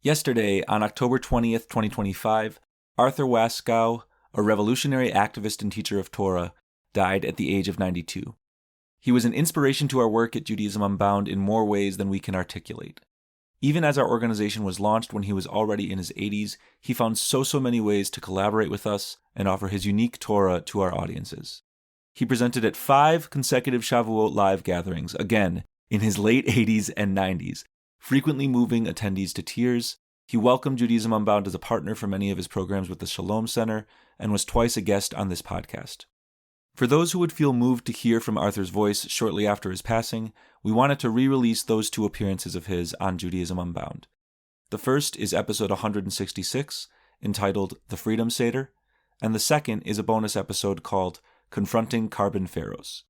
Yesterday, on October 20th, 2025, Arthur Waskow, a revolutionary activist and teacher of Torah, died at the age of 92. He was an inspiration to our work at Judaism Unbound in more ways than we can articulate. Even as our organization was launched when he was already in his 80s, he found so many ways to collaborate with us and offer his unique Torah to our audiences. He presented at 5 consecutive Shavuot live gatherings, again, in his late 80s and 90s, frequently moving attendees to tears. He welcomed Judaism Unbound as a partner for many of his programs with the Shalom Center and was twice a guest on this podcast. For those who would feel moved to hear from Arthur's voice shortly after his passing, we wanted to re-release those 2 appearances of his on Judaism Unbound. The first is episode 166, entitled The Freedom Seder, and the second is a bonus episode called Confronting Carbon Pharaohs.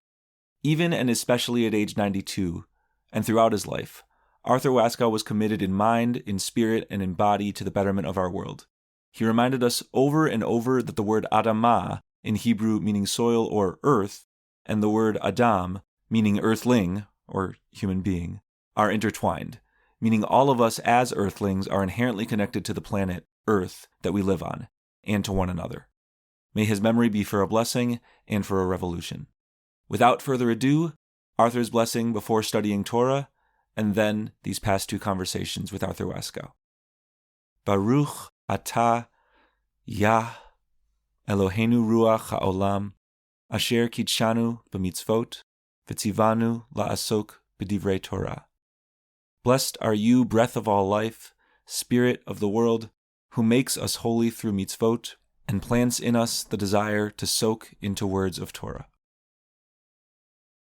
Even and especially at age 92, and throughout his life, Arthur Waskow was committed in mind, in spirit, and in body to the betterment of our world. He reminded us over and over that the word Adamah, in Hebrew meaning soil or earth, and the word Adam, meaning earthling, or human being, are intertwined, meaning all of us as earthlings are inherently connected to the planet, Earth, that we live on, and to one another. May his memory be for a blessing and for a revolution. Without further ado, Arthur's blessing before studying Torah, and then these past 2 conversations with Arthur Waskow. Baruch atah Yah Eloheinu ruach ha'olam asher kitshanu b'mitzvot v'tzivanu la'asok b'divrei Torah. Blessed are you, breath of all life, spirit of the world, who makes us holy through mitzvot and plants in us the desire to soak into words of Torah.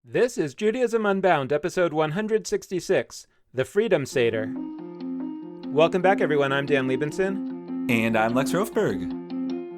This is Judaism Unbound, episode 166, The Freedom Seder. Welcome back, everyone. I'm Dan Liebenson. And I'm Lex Rofberg.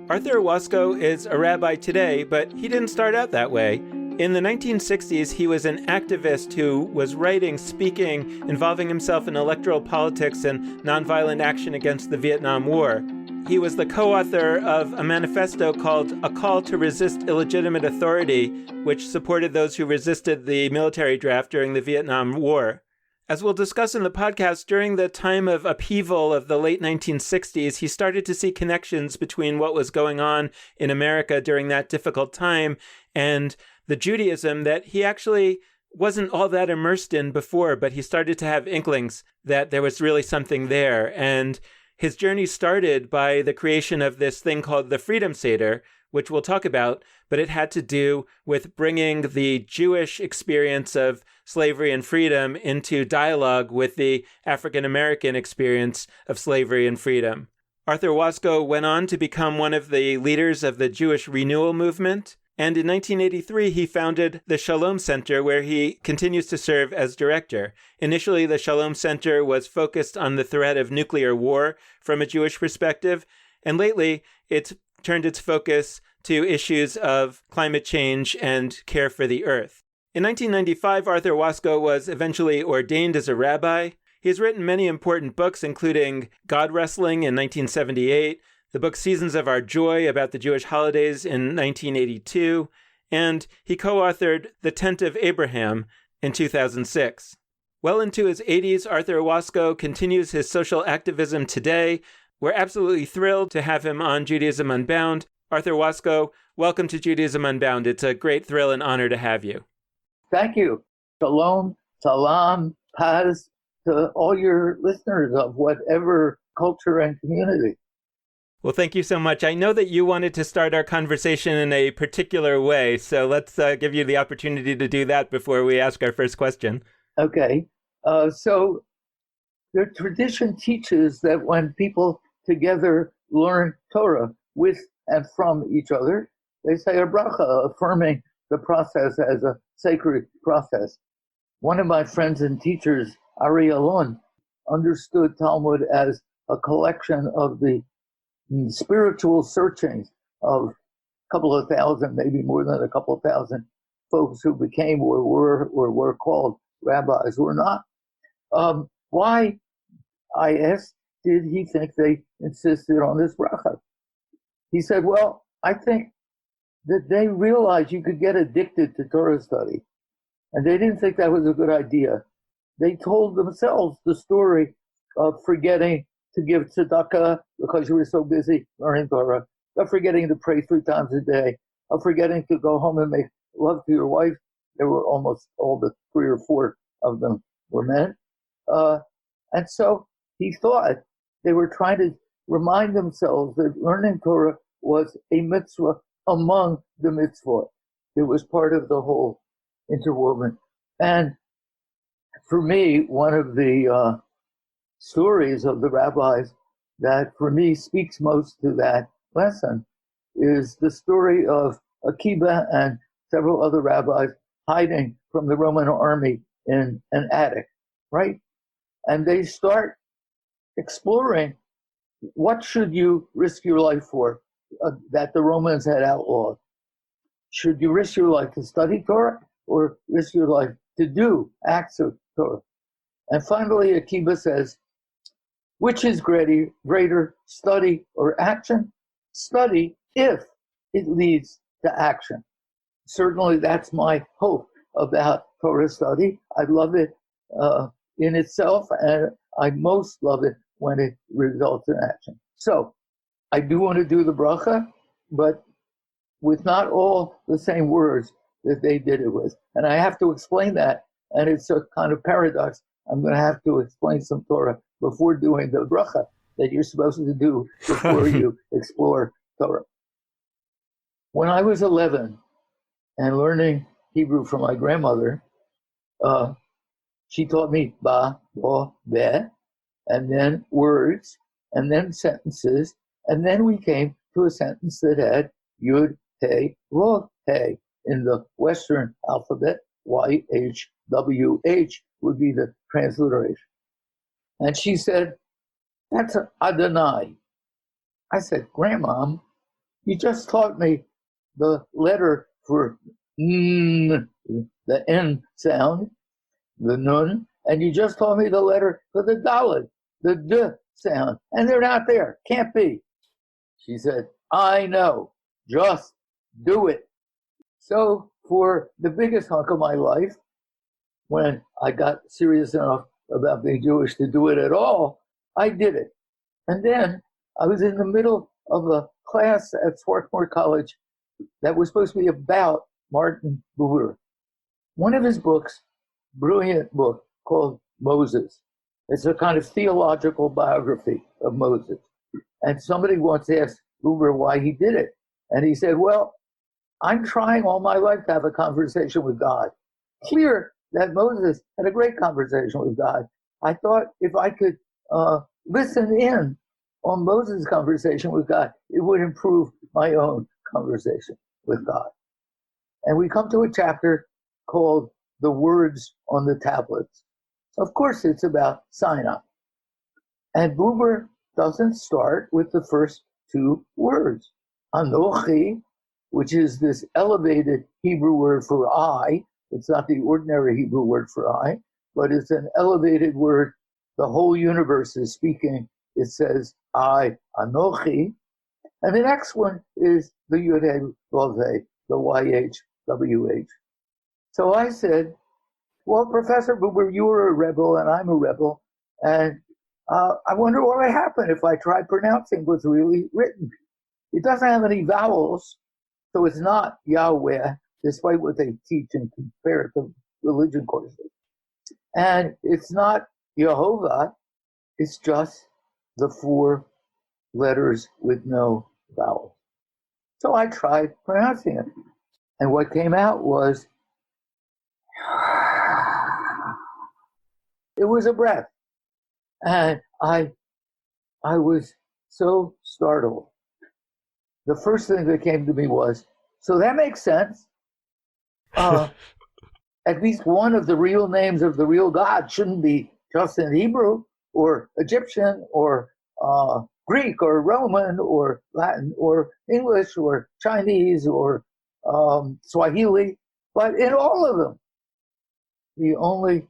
Arthur Waskow is a rabbi today, but he didn't start out that way. In the 1960s, he was an activist who was writing, speaking, involving himself in electoral politics and nonviolent action against the Vietnam War. He was the co-author of a manifesto called A Call to Resist Illegitimate Authority, which supported those who resisted the military draft during the Vietnam War. As we'll discuss in the podcast, during the time of upheaval of the late 1960s, he started to see connections between what was going on in America during that difficult time and the Judaism that he actually wasn't all that immersed in before, but he started to have inklings that there was really something there. And his journey started by the creation of this thing called the Freedom Seder, which we'll talk about, but it had to do with bringing the Jewish experience of slavery and freedom into dialogue with the African-American experience of slavery and freedom. Arthur Waskow went on to become one of the leaders of the Jewish Renewal Movement, and in 1983 he founded the Shalom Center, where he continues to serve as director. Initially, the Shalom Center was focused on the threat of nuclear war from a Jewish perspective, and lately it's turned its focus to issues of climate change and care for the earth. In 1995, Arthur Waskow was eventually ordained as a rabbi. He has written many important books, including God Wrestling in 1978, the book Seasons of Our Joy about the Jewish holidays in 1982, and he co-authored The Tent of Abraham in 2006. Well into his 80s, Arthur Waskow continues his social activism today. We're absolutely thrilled to have him on Judaism Unbound. Arthur Waskow, welcome to Judaism Unbound. It's a great thrill and honor to have you. Thank you. Shalom, salam, paz to all your listeners of whatever culture and community. Well, thank you so much. I know that you wanted to start our conversation in a particular way, so let's give you the opportunity to do that before we ask our first question. Okay. So the tradition teaches that when people together learn Torah with and from each other, they say a bracha, affirming the process as a sacred process. One of my friends and teachers, Ari Alon, understood Talmud as a collection of the spiritual searchings of a couple of thousand, maybe more than a couple of thousand folks who became or were called rabbis or not. Why, I asked, did he think they insisted on this bracha? He said, well, I think that they realized you could get addicted to Torah study, and they didn't think that was a good idea. They told themselves the story of forgetting to give tzedakah because you were so busy learning Torah, of forgetting to pray 3 times a day, of forgetting to go home and make love to your wife. There were almost all the 3 or 4 of them were men. And so he thought they were trying to remind themselves that learning Torah was a mitzvah among the mitzvot. It was part of the whole interwoven. And for me, one of the stories of the rabbis that for me speaks most to that lesson is the story of Akiba and several other rabbis hiding from the Roman army in an attic, right? And they start exploring what should you risk your life for that the Romans had outlawed. Should you risk your life to study Torah or risk your life to do acts of Torah? And finally, Akiba says, which is greater, study or action? Study if it leads to action. Certainly, that's my hope about Torah study. I love it in itself, and I most love it when it results in action. So, I do want to do the bracha, but with not all the same words that they did it with. And I have to explain that, and it's a kind of paradox. I'm going to have to explain some Torah before doing the bracha that you're supposed to do before you explore Torah. When I was 11 and learning Hebrew from my grandmother, she taught me ba, bo, be, and then words, and then sentences, and then we came to a sentence that had yud, hey, vav, hey. In the Western alphabet, Y-H-W-H would be the transliteration. And she said, that's Adonai. I said, Grandmom, you just taught me the letter for the N sound, the nun, and you just taught me the letter for the Dalet, the D sound, and they're not there. Can't be. She said, I know. Just do it. So for the biggest hunk of my life, when I got serious enough about being Jewish to do it at all, I did it. And then I was in the middle of a class at Swarthmore College that was supposed to be about Martin Buber. One of his books, brilliant book called Moses. It's a kind of theological biography of Moses. And somebody once asked Buber why he did it. And he said, well, I'm trying all my life to have a conversation with God. Clear that Moses had a great conversation with God. I thought if I could listen in on Moses' conversation with God, it would improve my own conversation with God. And we come to a chapter called The Words on the Tablets. Of course, it's about Sinai. And Buber doesn't start with the first 2 words. Anochi, which is this elevated Hebrew word for I. It's not the ordinary Hebrew word for I, but it's an elevated word. The whole universe is speaking. It says, I, Anochi. And the next one is the Yud Vav, the YHWH. So I said, well, Professor Buber, you were a rebel and I'm a rebel. And I wonder what would happen if I tried pronouncing what's really written. It doesn't have any vowels, so it's not Yahweh, despite what they teach in comparative religion courses. And it's not Yehovah, it's just the 4 letters with no vowels. So I tried pronouncing it. And what came out was, it was a breath. And I was so startled. The first thing that came to me was, so that makes sense. At least one of the real names of the real God shouldn't be just in Hebrew or Egyptian or Greek or Roman or Latin or English or Chinese or Swahili, but in all of them. The only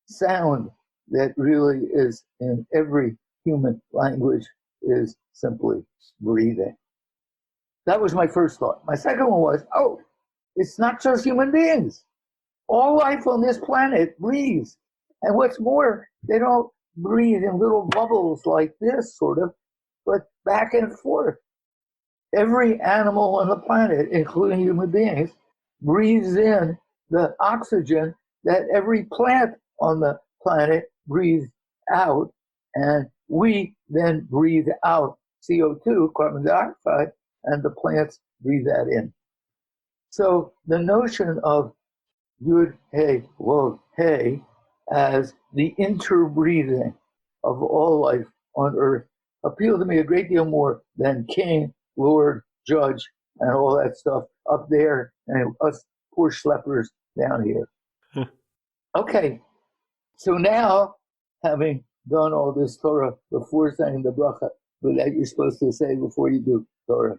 sound that really is in every human language is simply breathing. That was my first thought. My second one was, oh, it's not just human beings. All life on this planet breathes. And what's more, they don't breathe in little bubbles like this, sort of, but back and forth. Every animal on the planet, including human beings, breathes in the oxygen that every plant on the planet breathes out, and we then breathe out CO2, carbon dioxide, and the plants breathe that in. So the notion of Yud, Hey, Wod, Hey as the interbreathing of all life on earth appealed to me a great deal more than king, lord, judge, and all that stuff up there, and us poor schleppers down here. Okay, so now, having done all this Torah before saying the bracha that you're supposed to say before you do Torah,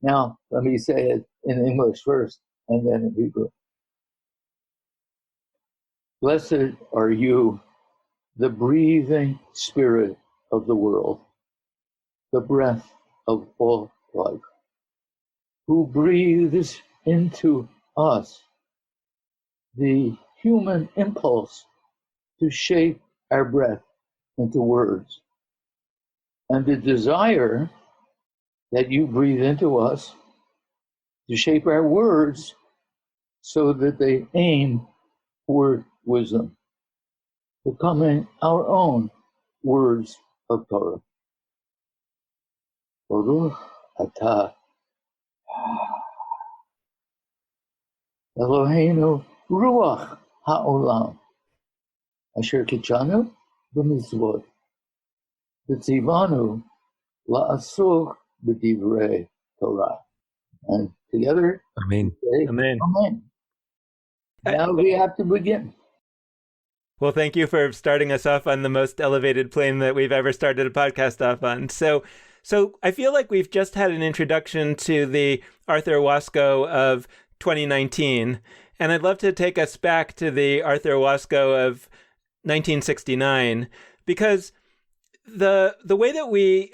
now let me say it in English first and then in Hebrew. Blessed are you, the breathing spirit of the world, the breath of all life, who breathes into us the human impulse to shape our breath into words, and the desire that you breathe into us to shape our words so that they aim toward wisdom, becoming our own words of Torah. Baruch atah Eloheinu ruach ha'olam asher kitchanu b'mitzvot v'tzivanu la'asuk b'divrei Torah. And together, Amen. say, Amen. Amen. Now we have to begin. Well, thank you for starting us off on the most elevated plane that we've ever started a podcast off on. So I feel like we've just had an introduction to the Arthur Waskow of 2019, and I'd love to take us back to the Arthur Waskow of 1969, because the way that we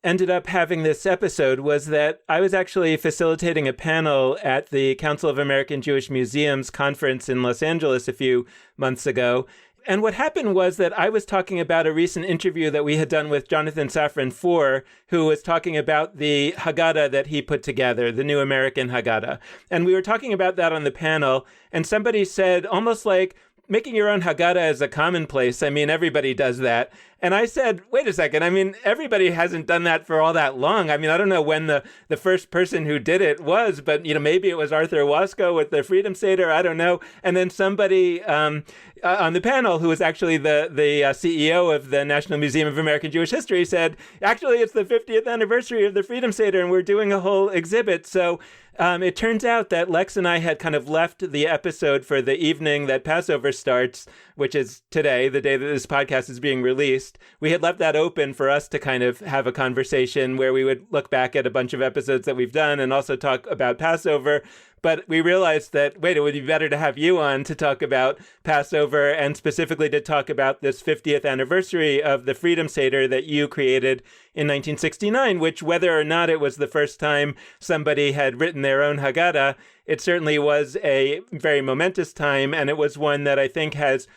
ended up having this episode was that I was actually facilitating a panel at the Council of American Jewish Museums conference in Los Angeles a few months ago. And what happened was that I was talking about a recent interview that we had done with Jonathan Safran Foer, who was talking about the Haggadah that he put together, the New American Haggadah. And we were talking about that on the panel, and somebody said, almost like, making your own Haggadah is a commonplace. I mean, everybody does that. And I said, wait a second. I mean, everybody hasn't done that for all that long. I mean, I don't know when the first person who did it was, but, maybe it was Arthur Waskow with the Freedom Seder. I don't know. And then somebody on the panel, who was actually the CEO of the National Museum of American Jewish History, said, actually, it's the 50th anniversary of the Freedom Seder, and we're doing a whole exhibit. So it turns out that Lex and I had kind of left the episode for the evening that Passover starts, which is today, the day that this podcast is being released. We had left that open for us to kind of have a conversation where we would look back at a bunch of episodes that we've done and also talk about Passover. But we realized that, wait, it would be better to have you on to talk about Passover, and specifically to talk about this 50th anniversary of the Freedom Seder that you created in 1969, which, whether or not it was the first time somebody had written their own Haggadah, it certainly was a very momentous time. And it was one that I think it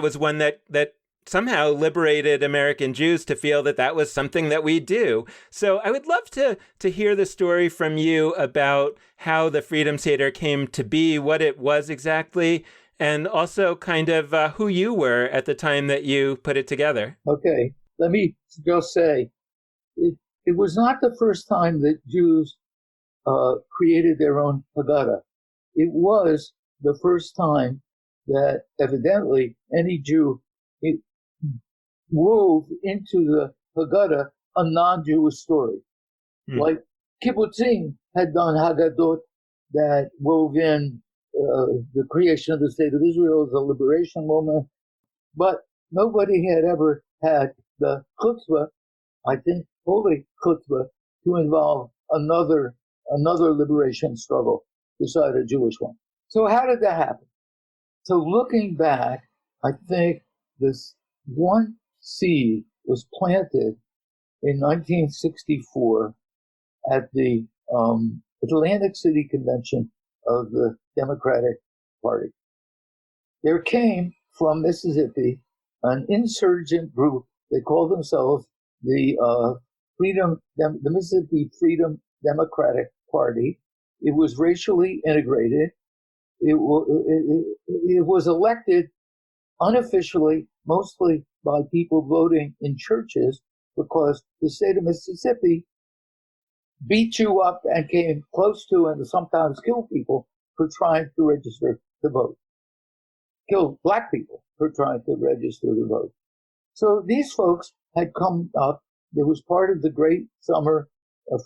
was one that somehow liberated American Jews to feel that that was something that we do. So I would love to hear the story from you about how the Freedom Seder came to be, what it was exactly, and also kind of who you were at the time that you put it together. Okay, let me just say, it was not the first time that Jews created their own Haggadah. It was the first time that evidently any Jew wove into the Haggadah a non-Jewish story. Like kibbutzim had done Haggadot that wove in the creation of the state of Israel, the liberation moment, but nobody had ever had the chutzpah, I think holy chutzpah, to involve another liberation struggle beside a Jewish one. So how did that happen? So looking back, I think this one seed was planted in 1964 at the Atlantic City Convention of the Democratic Party. There came from Mississippi an insurgent group. They called themselves the Mississippi Freedom Democratic Party. It was racially integrated. It was elected unofficially, mostly by people voting in churches, because the state of Mississippi beat you up and came close to and sometimes killed people for trying to register to vote. Killed black people for trying to register to vote. So these folks had come up. It was part of the great summer,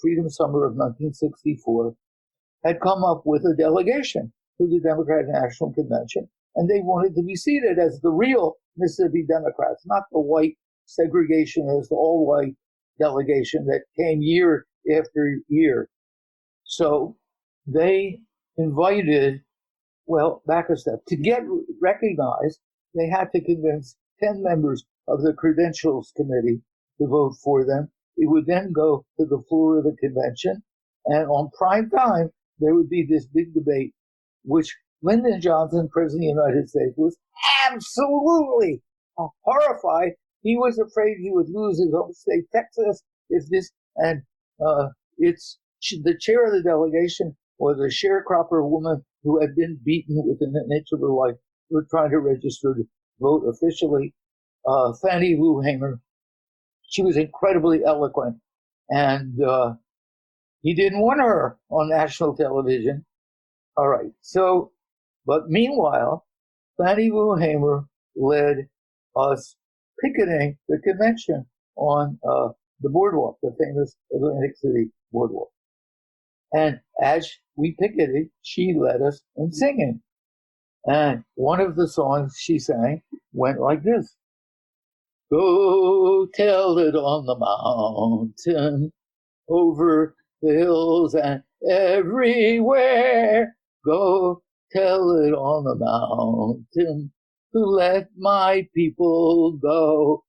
Freedom Summer of 1964, had come up with a delegation to the Democratic National Convention, and they wanted to be seated as the real Mississippi Democrats, not the white segregationist, all-white delegation that came year after year. So they invited, well, back a step. To get recognized, they had to convince 10 members of the Credentials Committee to vote for them. It would then go to the floor of the convention, and on prime time, there would be this big debate, which Lyndon Johnson, President of the United States, was absolutely horrified. He was afraid he would lose his home state, Texas, if this, and it's the chair of the delegation was a sharecropper woman who had been beaten within an inch of her life for trying to register to vote officially. Fannie Lou Hamer. She was incredibly eloquent, and he didn't want her on national television. All right. So, but meanwhile, Fannie Lou Hamer led us picketing the convention on the boardwalk, the famous Atlantic City boardwalk. And as we picketed, she led us in singing. And one of the songs she sang went like this. Go tell it on the mountain, over the hills and everywhere. Go tell it on the mountain to let my people go.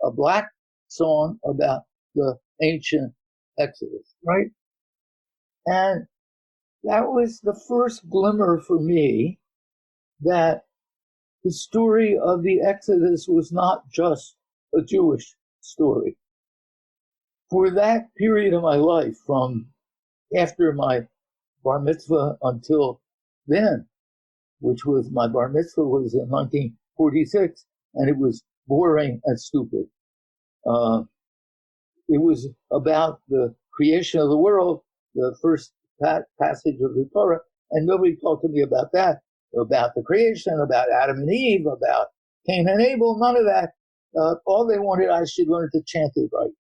A black song about the ancient Exodus, right? And that was the first glimmer for me that the story of the Exodus was not just a Jewish story. For that period of my life, from after my bar mitzvah until then, which was my bar mitzvah was in 1946, and it was boring and stupid. It was about the creation of the world, the first passage of the Torah, and nobody talked to me about that, about the creation, about Adam and Eve, about Cain and Abel, none of that. All they wanted, I should learn to chant it right.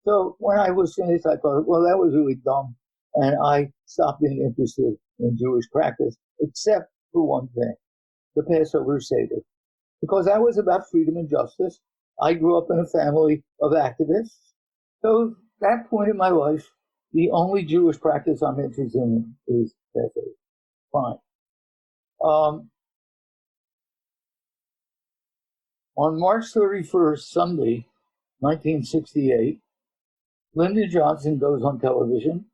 So when I was finished, I thought, well, that was really dumb. And I stopped being interested in Jewish practice, except for one thing, the Passover Seder. Because that was about freedom and justice. I grew up in a family of activists. So at that point in my life, the only Jewish practice I'm interested in is Passover. Fine. On March 31st, Sunday, 1968, Lyndon Johnson goes on television,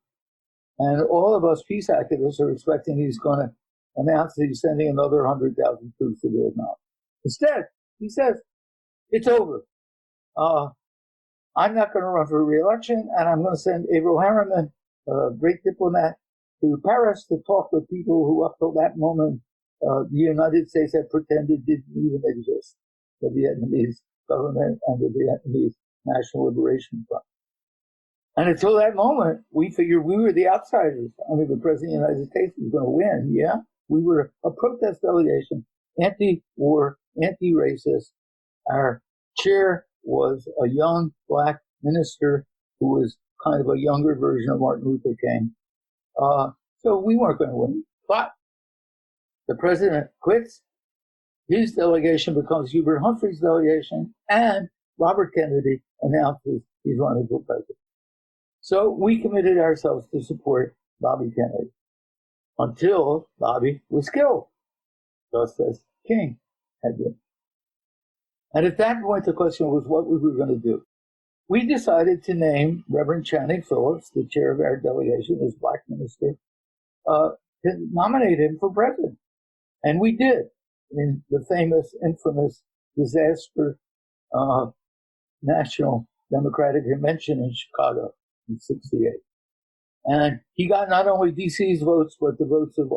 and all of us peace activists are expecting he's going to announce that he's sending another 100,000 troops to Vietnam. Instead, he says, it's over. I'm not going to run for re-election, and I'm going to send Averell Harriman, a great diplomat, to Paris to talk with people who up till that moment the United States had pretended didn't even exist, the Vietnamese government and the Vietnamese National Liberation Front. And until that moment, we figured we were the outsiders. I mean, the President of the United States was going to win, yeah? We were a protest delegation, anti-war, anti-racist. Our chair was a young black minister who was kind of a younger version of Martin Luther King. So we weren't going to win. But the president quits. His delegation becomes Hubert Humphrey's delegation, and Robert Kennedy announces he's running for president. So we committed ourselves to support Bobby Kennedy until Bobby was killed, just as King had been. And at that point, the question was what we were going to do. We decided to name Reverend Channing Phillips, the chair of our delegation, as black minister, to nominate him for president. And we did in the famous, infamous disaster National Democratic Convention in Chicago in '68. And he got not only DC's votes, but the votes of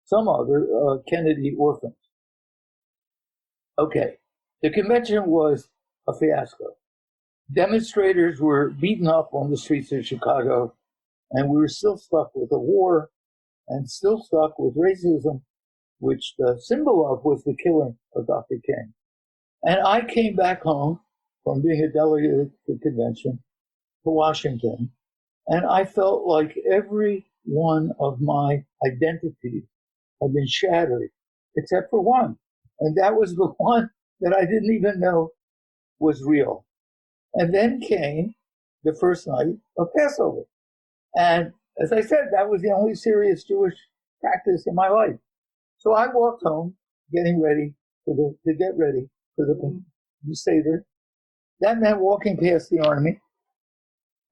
some other Kennedy orphans. Okay, the convention was a fiasco. Demonstrators were beaten up on the streets of Chicago, and we were still stuck with a war and still stuck with racism, which the symbol of was the killing of Dr. King. And I came back home from being a delegate at the convention to Washington, and I felt like every one of my identities had been shattered, except for one. And that was the one that I didn't even know was real. And then came the first night of Passover. And as I said, that was the only serious Jewish practice in my life. So I walked home, getting ready to get ready for the Seder. That meant walking past the army.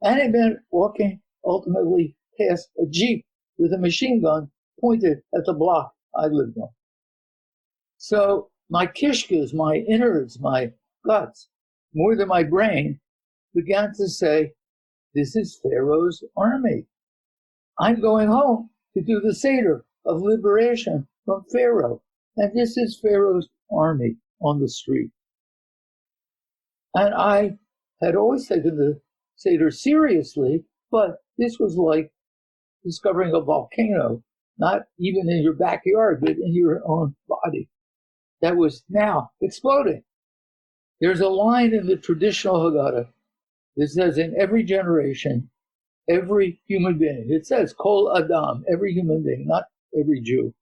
And it meant walking ultimately past a Jeep with a machine gun pointed at the block I lived on. So my kishkas, my innards, my guts, more than my brain, began to say, this is Pharaoh's army. I'm going home to do the Seder of liberation from Pharaoh. And this is Pharaoh's army on the street. And I had always taken the Seder seriously, but this was like discovering a volcano, not even in your backyard, but in your own body, that was now exploding. There's a line in the traditional Haggadah that says in every generation, every human being, it says, Kol Adam, every human being, not every Jew,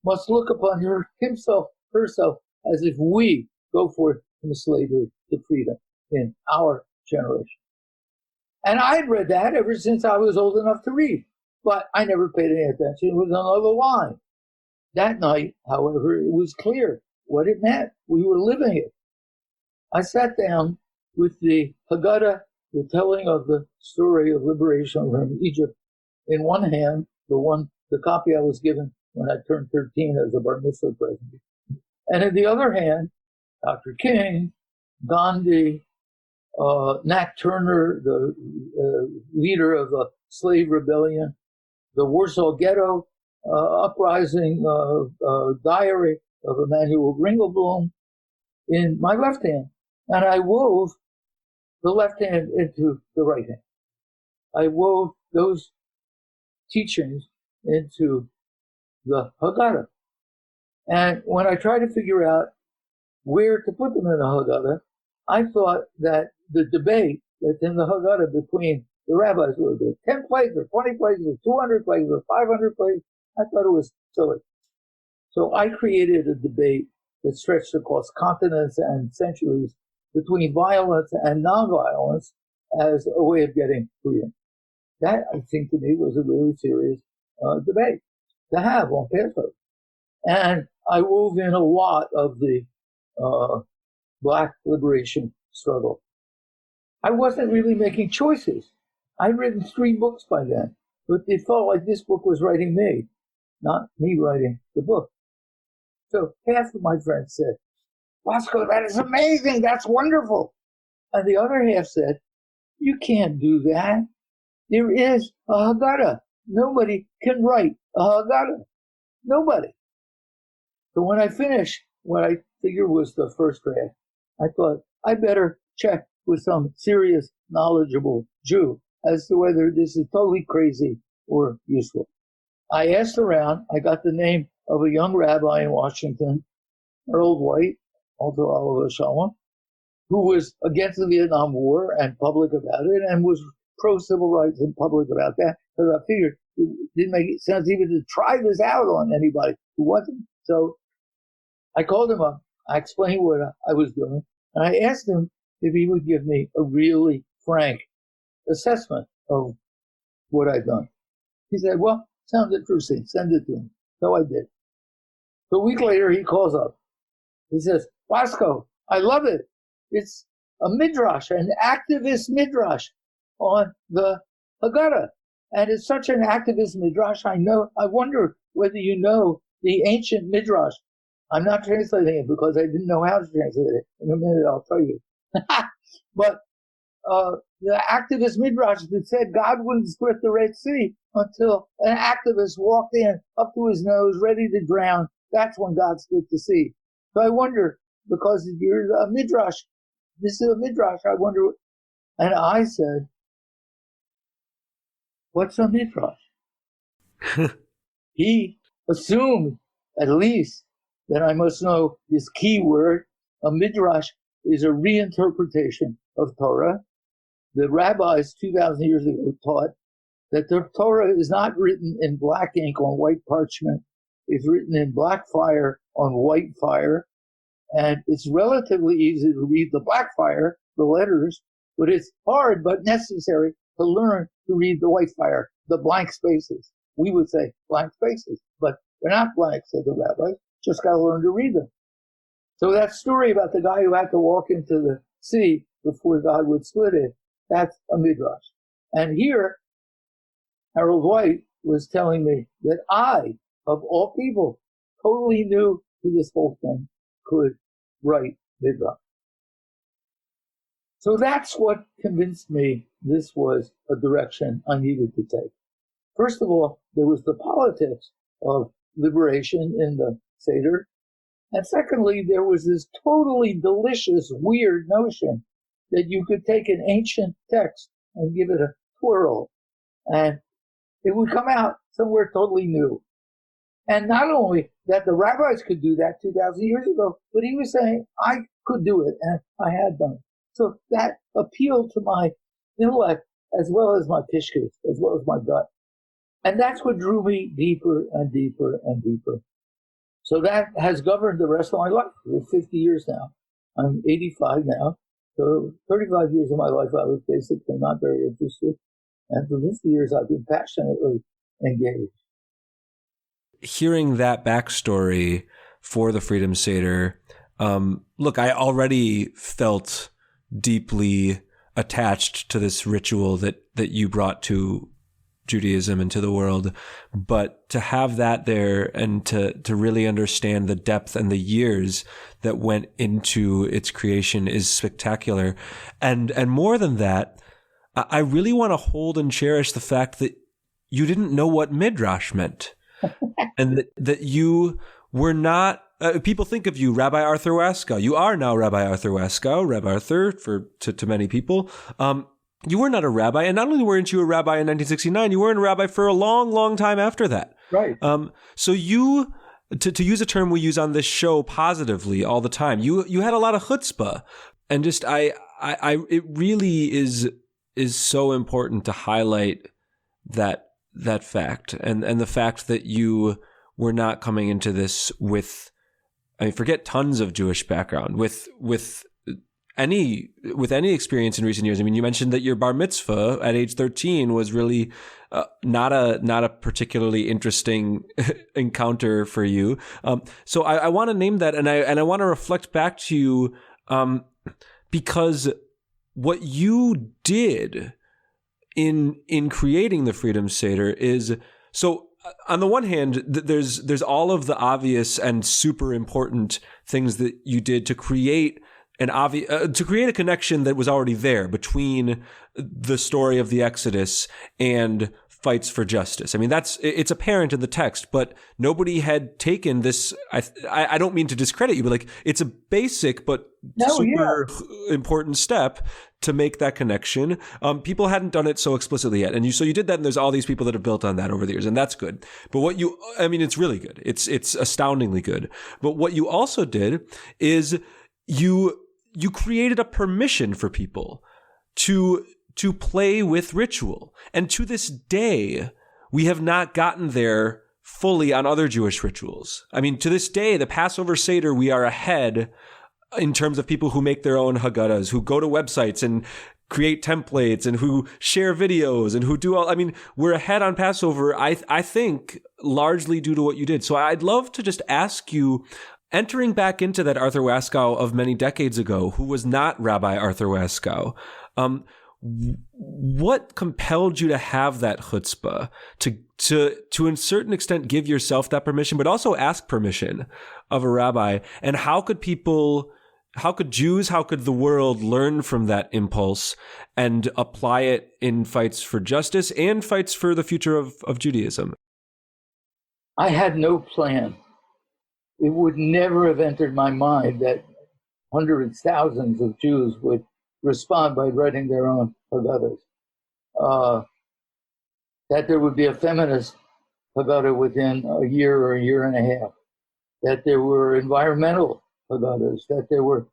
must look upon himself, herself, as if we go forth from slavery to freedom in our generation. And I'd read that ever since I was old enough to read, but I never paid any attention. It was another line. That night, however, it was clear what it meant. We were living it. I sat down with the Haggadah, the telling of the story of liberation from Egypt, in one hand, the copy I was given when I turned 13 as a bar mitzvah present, and in the other hand, Dr. King, Gandhi, Nat Turner, the leader of the slave rebellion, the Warsaw Ghetto uprising diary of Emanuel Ringelblum in my left hand. And I wove the left hand into the right hand. I wove those teachings into the Haggadah. And when I tried to figure out where to put them in the Haggadah, I thought that the debate that's in the Haggadah between the rabbis, were there 10 plagues or 20 plagues or 200 plagues or 500 plagues, I thought it was silly. So I created a debate that stretched across continents and centuries between violence and nonviolence as a way of getting freedom. That, I think, to me, was a really serious debate to have on Passover. And I wove in a lot of the Black liberation struggle. I wasn't really making choices. I'd written 3 books by then, but it felt like this book was writing me, not me writing the book. So half of my friends said, Waskow, that is amazing, that's wonderful. And the other half said, you can't do that. There is a Haggadah. Nobody can write a Haggadah. Nobody. So when I finished what I figured was the first draft, I thought, I better check with some serious, knowledgeable Jew as to whether this is totally crazy or useful. I asked around. I got the name of a young rabbi in Washington, Earl White, also Oliver Shalom, who was against the Vietnam War and public about it, and was pro-civil rights and public about that, because I figured it didn't make sense even to try this out on anybody who wasn't. So I called him up. I explained what I was doing, and I asked him if he would give me a really frank assessment of what I'd done. He said, well, sounds interesting. Send it to him. So I did. So a week later, he calls up. He says, Waskow, I love it. It's a midrash, an activist midrash on the Haggadah. And it's such an activist midrash, I wonder whether you know the ancient midrash I'm not translating it because I didn't know how to translate it. In a minute, I'll tell you. But the activist midrash that said God wouldn't split the Red Sea until an activist walked in up to his nose, ready to drown. That's when God split the sea. So I wonder, because you're a midrash, this is a midrash, I wonder. And I said, what's a midrash? He assumed, at least, that I must know this key word. A midrash is a reinterpretation of Torah. The rabbis 2,000 years ago taught that the Torah is not written in black ink on white parchment. It's written in black fire on white fire. And it's relatively easy to read the black fire, the letters, but it's hard but necessary to learn to read the white fire, the blank spaces. We would say blank spaces, but they're not blank, said the rabbis. Just got to learn to read them. So that story about the guy who had to walk into the sea before God would split it, that's a midrash. And here, Harold White was telling me that I, of all people, totally new to this whole thing, could write midrash. So that's what convinced me this was a direction I needed to take. First of all, there was the politics of liberation in the Seder. And secondly, there was this totally delicious, weird notion that you could take an ancient text and give it a twirl, and it would come out somewhere totally new. And not only that the rabbis could do that 2,000 years ago, but he was saying I could do it, and I had done it. So that appealed to my intellect as well as my tishkis, as well as my gut. And that's what drew me deeper and deeper and deeper. So that has governed the rest of my life. It's 50 years now. I'm 85 now. So 35 years of my life, I was basically not very interested. And for 50 years, I've been passionately engaged. Hearing that backstory for the Freedom Seder, look, I already felt deeply attached to this ritual that you brought to Judaism and to the world, but to have that there and to really understand the depth and the years that went into its creation is spectacular. And more than that, I really want to hold and cherish the fact that you didn't know what midrash meant, and that you were not. People think of you, Rabbi Arthur Waskow. You are now Rabbi Arthur Waskow, Rabbi Arthur to many people. You were not a rabbi, and not only weren't you a rabbi in 1969, you weren't a rabbi for a long, long time after that. Right. So you, to use a term we use on this show positively all the time, you had a lot of chutzpah, and just it really is so important to highlight that fact, and the fact that you were not coming into this with, I mean, forget tons of Jewish background, with any experience in recent years. I mean, you mentioned that your bar mitzvah at age 13 was really not a particularly interesting encounter for you. So I want to name that, and I want to reflect back to you, because what you did in creating the Freedom Seder is, so on the one hand, there's all of the obvious and super important things that you did to create a connection that was already there between the story of the Exodus and fights for justice. I mean, it's apparent in the text, but nobody had taken this. I don't mean to discredit you, but like, it's a basic but super important step to make that connection. People hadn't done it so explicitly yet, and so you did that, and there's all these people that have built on that over the years, and that's good. But it's really good. It's astoundingly good. But what you also did is you created a permission for people to play with ritual. And to this day, we have not gotten there fully on other Jewish rituals. I mean, to this day, the Passover Seder, we are ahead in terms of people who make their own Haggadahs, who go to websites and create templates, and who share videos, and who do all. I mean, we're ahead on Passover, I think, largely due to what you did. So I'd love to just ask you, entering back into that Arthur Waskow of many decades ago, who was not Rabbi Arthur Waskow, What compelled you to have that chutzpah to a certain extent give yourself that permission, but also ask permission of a rabbi? And how could Jews, how could the world learn from that impulse and apply it in fights for justice and fights for the future of Judaism? I had no plan. It would never have entered my mind that hundreds, thousands of Jews would respond by writing their own Haggadahs. That there would be a feminist Haggadah within a year or a year and a half. That there were environmental Haggadahs. That there were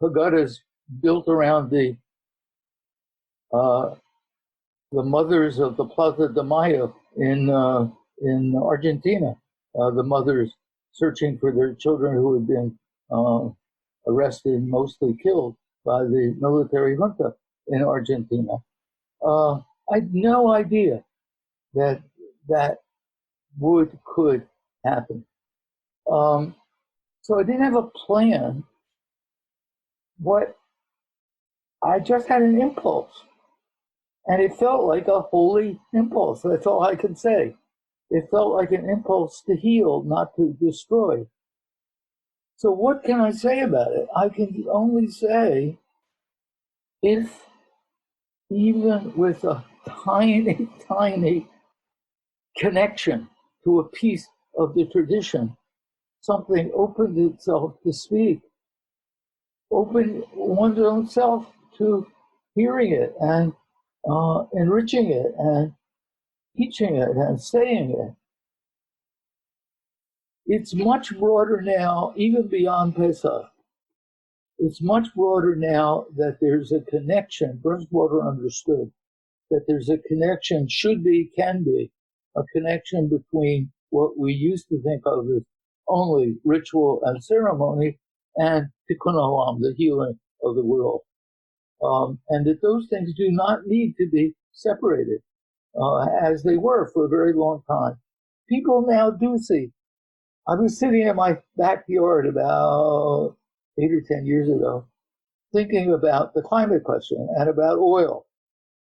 Haggadahs built around the mothers of the Plaza de Mayo in Argentina. The mothers searching for their children who had been arrested, mostly killed by the military junta in Argentina. I had no idea that could happen. So I didn't have a plan. I just had an impulse, and it felt like a holy impulse. That's all I can say. It felt like an impulse to heal, not to destroy. So what can I say about it? I can only say, if even with a tiny, tiny connection to a piece of the tradition, something opened itself to speak, opened one's own self to hearing it and enriching it and teaching it and saying it. It's much broader now, even beyond Pesach. It's much broader now that there's a connection, first broader understood, that there's a connection, should be, can be, a connection between what we used to think of as only ritual and ceremony and tikkun olam, the healing of the world. And that those things do not need to be separated, as they were for a very long time. People now do see. I was sitting in my backyard about 8 or 10 years ago, thinking about the climate question and about oil.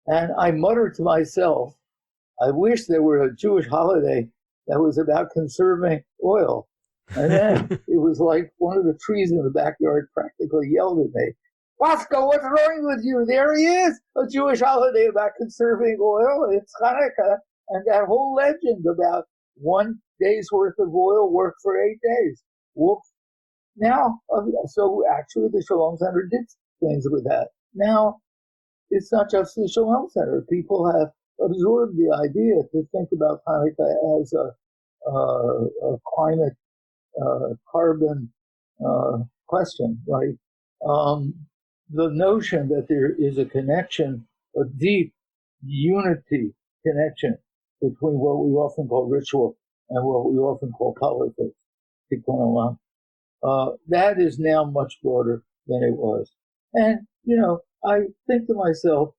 And I muttered to myself, I wish there were a Jewish holiday that was about conserving oil. And then it was like one of the trees in the backyard practically yelled at me, Waskow, what's wrong with you? There he is, a Jewish holiday about conserving oil. It's Hanukkah. And that whole legend about 1 day's worth of oil worked for 8 days. Whoop. Now, so actually the Shalom Center did things with that. Now, it's not just the Shalom Center. People have absorbed the idea to think about Hanukkah as a climate, carbon question, right? The notion that there is a connection, a deep unity connection between what we often call ritual and what we often call politics, tikkun olam, that is now much broader than it was. And, I think to myself,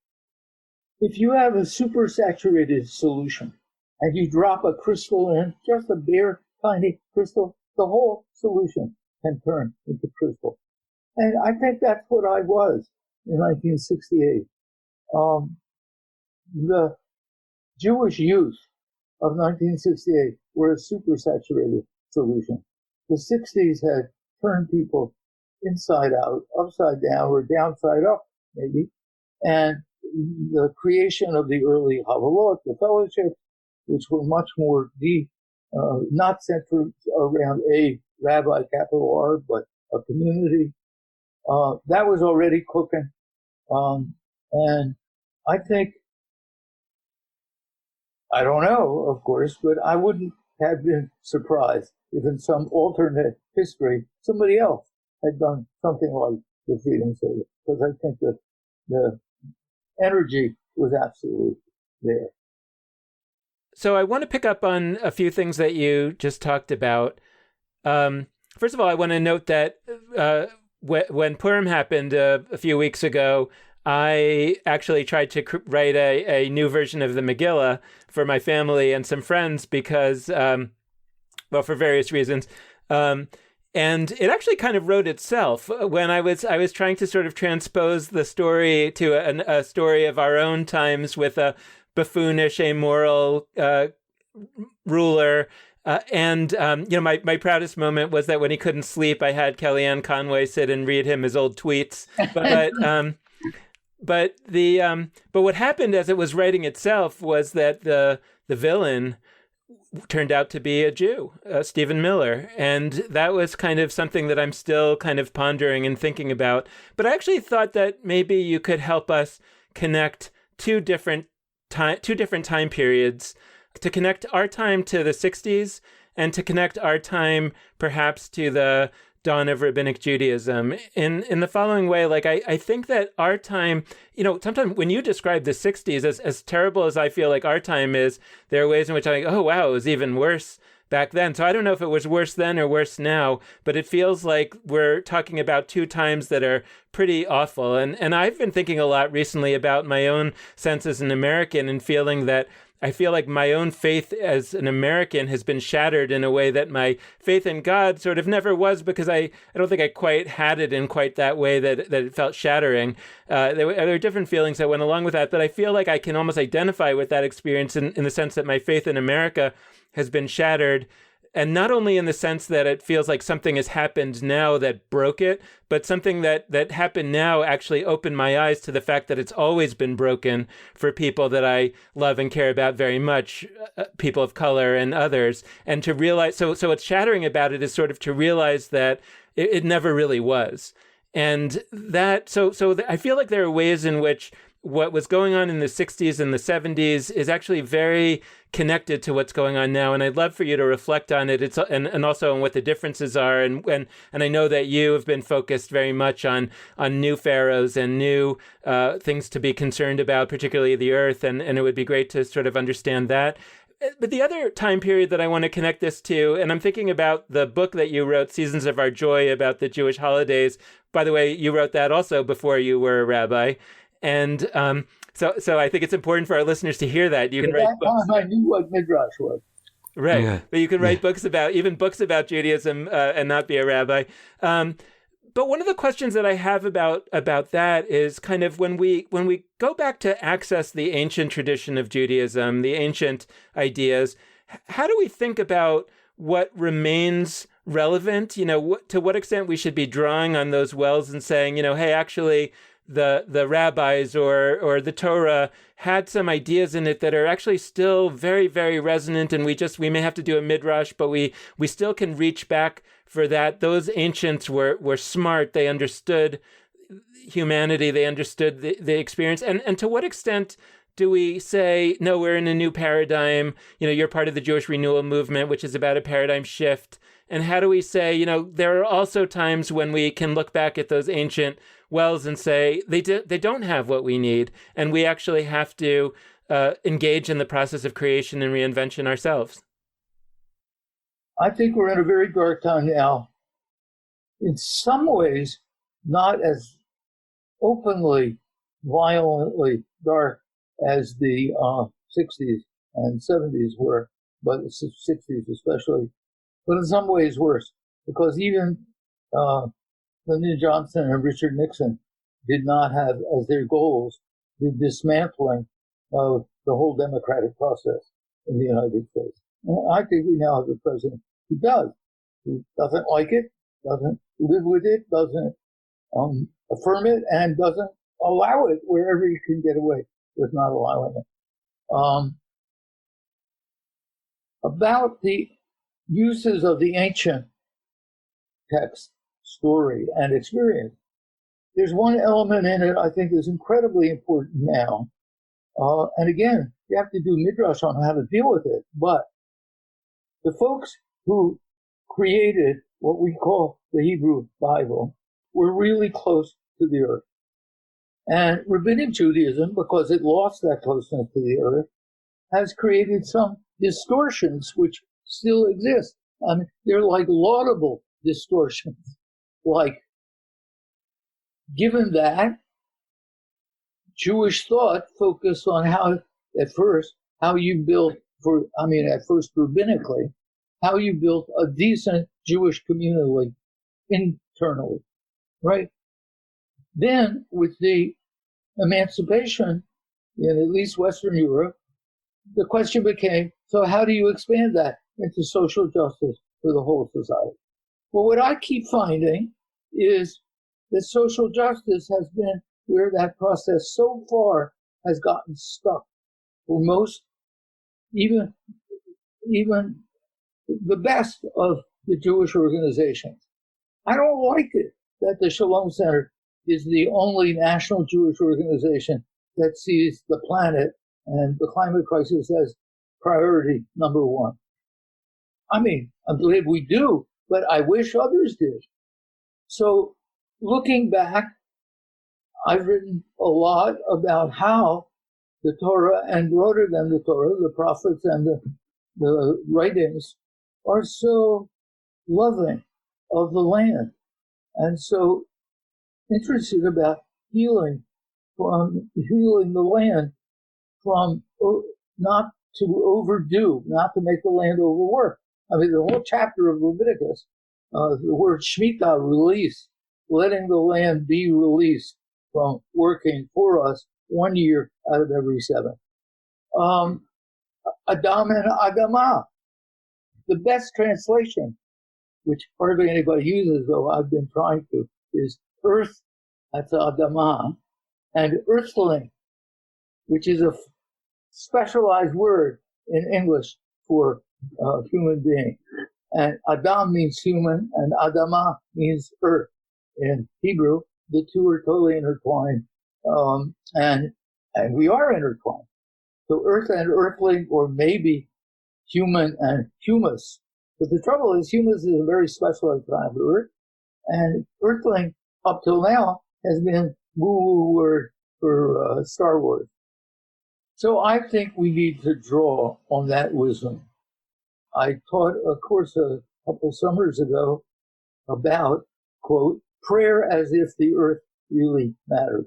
if you have a supersaturated solution and you drop a crystal in, just a bare, tiny crystal, the whole solution can turn into crystal. And I think that's what I was in 1968. The Jewish youth of 1968 were a supersaturated solution. The 60s had turned people inside out, upside down, or downside up, maybe. And the creation of the early Havalot, the fellowships, which were much more deep, not centered around a rabbi, capital R, but a community, that was already cooking. And I think, I don't know, of course, but I wouldn't have been surprised if in some alternate history, somebody else had done something like the Freedom Circuit, because I think that the energy was absolutely there. So I want to pick up on a few things that you just talked about. First of all, I want to note that when Purim happened a few weeks ago, I actually tried to write a new version of the Megillah for my family and some friends because, for various reasons. And it actually kind of wrote itself when I was trying to sort of transpose the story to a story of our own times with a buffoonish, amoral ruler. My proudest moment was that when he couldn't sleep, I had Kellyanne Conway sit and read him his old tweets. But what happened as it was writing itself was that the villain turned out to be a Jew, Stephen Miller. And that was kind of something that I'm still kind of pondering and thinking about. But I actually thought that maybe you could help us connect two different time periods, to connect our time to the 60s and to connect our time perhaps to the dawn of rabbinic Judaism in the following way. Like, I think that our time, sometimes when you describe the 60s, as terrible as I feel like our time is, there are ways in which I think, oh, wow, it was even worse back then. So I don't know if it was worse then or worse now, but it feels like we're talking about two times that are pretty awful. And I've been thinking a lot recently about my own sense as an American and feeling that I feel like my own faith as an American has been shattered in a way that my faith in God sort of never was, because I don't think I quite had it in quite that way that it felt shattering. There were different feelings that went along with that, but I feel like I can almost identify with that experience in the sense that my faith in America has been shattered. And not only in the sense that it feels like something has happened now that broke it, but something that happened now actually opened my eyes to the fact that it's always been broken for people that I love and care about very much, people of color and others. And to realize, so what's shattering about it is sort of to realize that it never really was. And that, so I feel like there are ways in which what was going on in the 60s and the 70s is actually very connected to what's going on now. And I'd love for you to reflect on it. And also on what the differences are. And I know that you have been focused very much on new pharaohs and new things to be concerned about, particularly the earth. And it would be great to sort of understand that. But the other time period that I want to connect this to, and I'm thinking about the book that you wrote, Seasons of Our Joy, about the Jewish holidays. By the way, you wrote that also before you were a rabbi. And so I think it's important for our listeners to hear that. You can write books. I knew what Midrash was. Right. Yeah. But you can write books about Judaism and not be a rabbi. But one of the questions that I have about that is kind of when we go back to access the ancient tradition of Judaism, the ancient ideas, how do we think about what remains relevant? To what extent we should be drawing on those wells and saying, hey, actually, the rabbis or the Torah had some ideas in it that are actually still very, very resonant, and we may have to do a midrash, but we still can reach back for that. Those ancients were smart. They understood humanity. They understood the experience. And to what extent do we say, no, we're in a new paradigm? You're part of the Jewish renewal movement, which is about a paradigm shift. And how do we say, there are also times when we can look back at those ancient wells and say they don't have what we need, and we actually have to engage in the process of creation and reinvention ourselves? I think we're in a very dark time now. In some ways, not as openly, violently dark as the 60s and 70s were, but the 60s especially. But in some ways worse, because even Lyndon Johnson and Richard Nixon did not have as their goals the dismantling of the whole democratic process in the United States. And I think we now have a president who does. Who doesn't like it, doesn't live with it, doesn't affirm it, and doesn't allow it wherever he can get away with not allowing it. About the uses of the ancient text, story, and experience, there's one element in it I think is incredibly important now. And again, you have to do midrash on how to deal with it. But the folks who created what we call the Hebrew Bible were really close to the earth. And rabbinic Judaism, because it lost that closeness to the earth, has created some distortions which still exist. I mean, they're like laudable distortions. Like, given that Jewish thought focused on at first rabbinically, how you built a decent Jewish community internally, right? Then, with the emancipation in at least Western Europe, the question became, so how do you expand that into social justice for the whole society? Well, what I keep finding is that social justice has been where that process so far has gotten stuck for most, even the best of the Jewish organizations. I don't like it that the Shalom Center is the only national Jewish organization that sees the planet and the climate crisis as priority number one. I mean, I'm glad we do, but I wish others did. So looking back, I've written a lot about how the Torah, and broader than the Torah, the prophets and the writings, are so loving of the land and so interested about healing the land from not to overdo, not to make the land overwork. I mean, the whole chapter of Leviticus, the word Shemitah, release, letting the land be released from working for us 1 year out of every 7. Adam and Adamah, the best translation, which hardly anybody uses, though I've been trying to, is earth, that's Adamah, and earthling, which is a specialized word in English for human being. And Adam means human, and Adamah means earth. In Hebrew, the two are totally intertwined, and we are intertwined. So earth and earthling, or maybe human and humus. But the trouble is, humus is a very specialized kind of earth, and earthling up till now has been woo-woo word for Star Wars. So I think we need to draw on that wisdom. I taught a course a couple summers ago about, quote, prayer as if the earth really matters.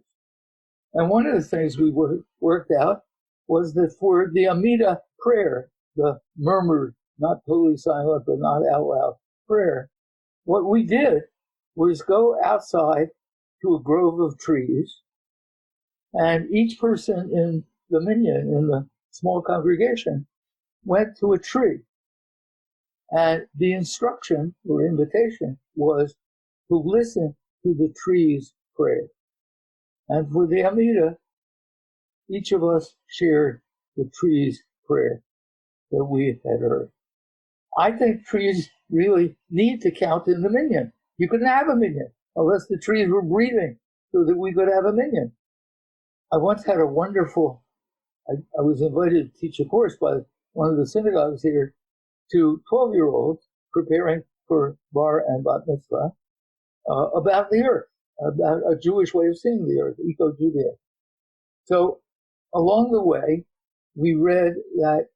And one of the things we worked out was that for the Amida prayer, the murmured, not totally silent, but not out loud prayer, what we did was go outside to a grove of trees, and each person in the minyan, in the small congregation, went to a tree. And the instruction or invitation was to listen to the tree's prayer. And for the Amida, each of us shared the tree's prayer that we had heard. I think trees really need to count in the minyan. You couldn't have a minyan unless the trees were breathing so that we could have a minyan. I once had a wonderful, I was invited to teach a course by one of the synagogues here to 12-year-olds preparing for bar and bat mitzvah about the earth, about a Jewish way of seeing the earth, eco-Judaism. So along the way, we read that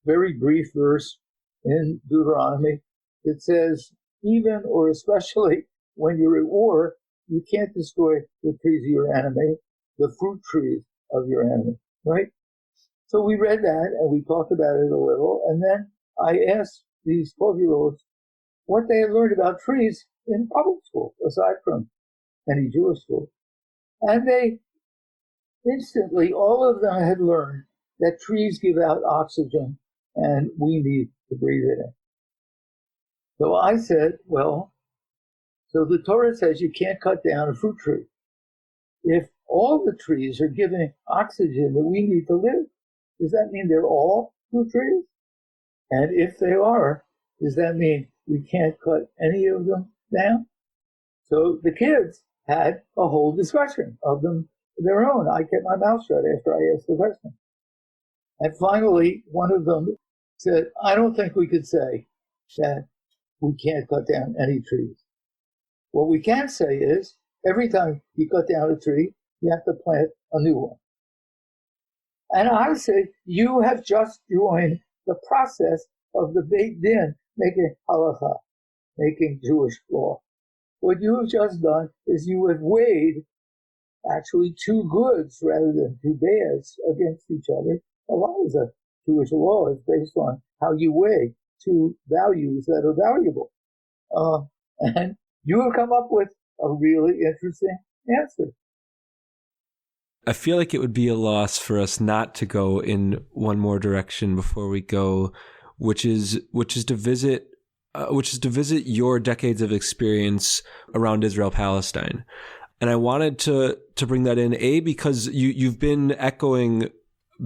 very brief verse in Deuteronomy that says, even or especially when you're at war, you can't destroy the trees of your enemy, the fruit trees of your enemy, right? So we read that and we talked about it a little, and then I asked these 12-year-olds what they had learned about trees in public school, aside from any Jewish school. And they instantly, all of them had learned that trees give out oxygen and we need to breathe it in. So I said, well, so the Torah says you can't cut down a fruit tree. If all the trees are giving oxygen that we need to live, does that mean they're all fruit trees? And if they are, does that mean we can't cut any of them down? So the kids had a whole discussion of them, their own. I kept my mouth shut after I asked the question. And finally, one of them said, I don't think we could say that we can't cut down any trees. What we can say is, every time you cut down a tree, you have to plant a new one. And I say, you have just joined the process of the Beit Din making halacha, making Jewish law. What you have just done is you have weighed actually two goods rather than two bads against each other. A lot of the Jewish law is based on how you weigh two values that are valuable. And you have come up with a really interesting answer. I feel like it would be a loss for us not to go in one more direction before we go, which is to visit your decades of experience around Israel-Palestine. And I wanted to bring that in, because you've been echoing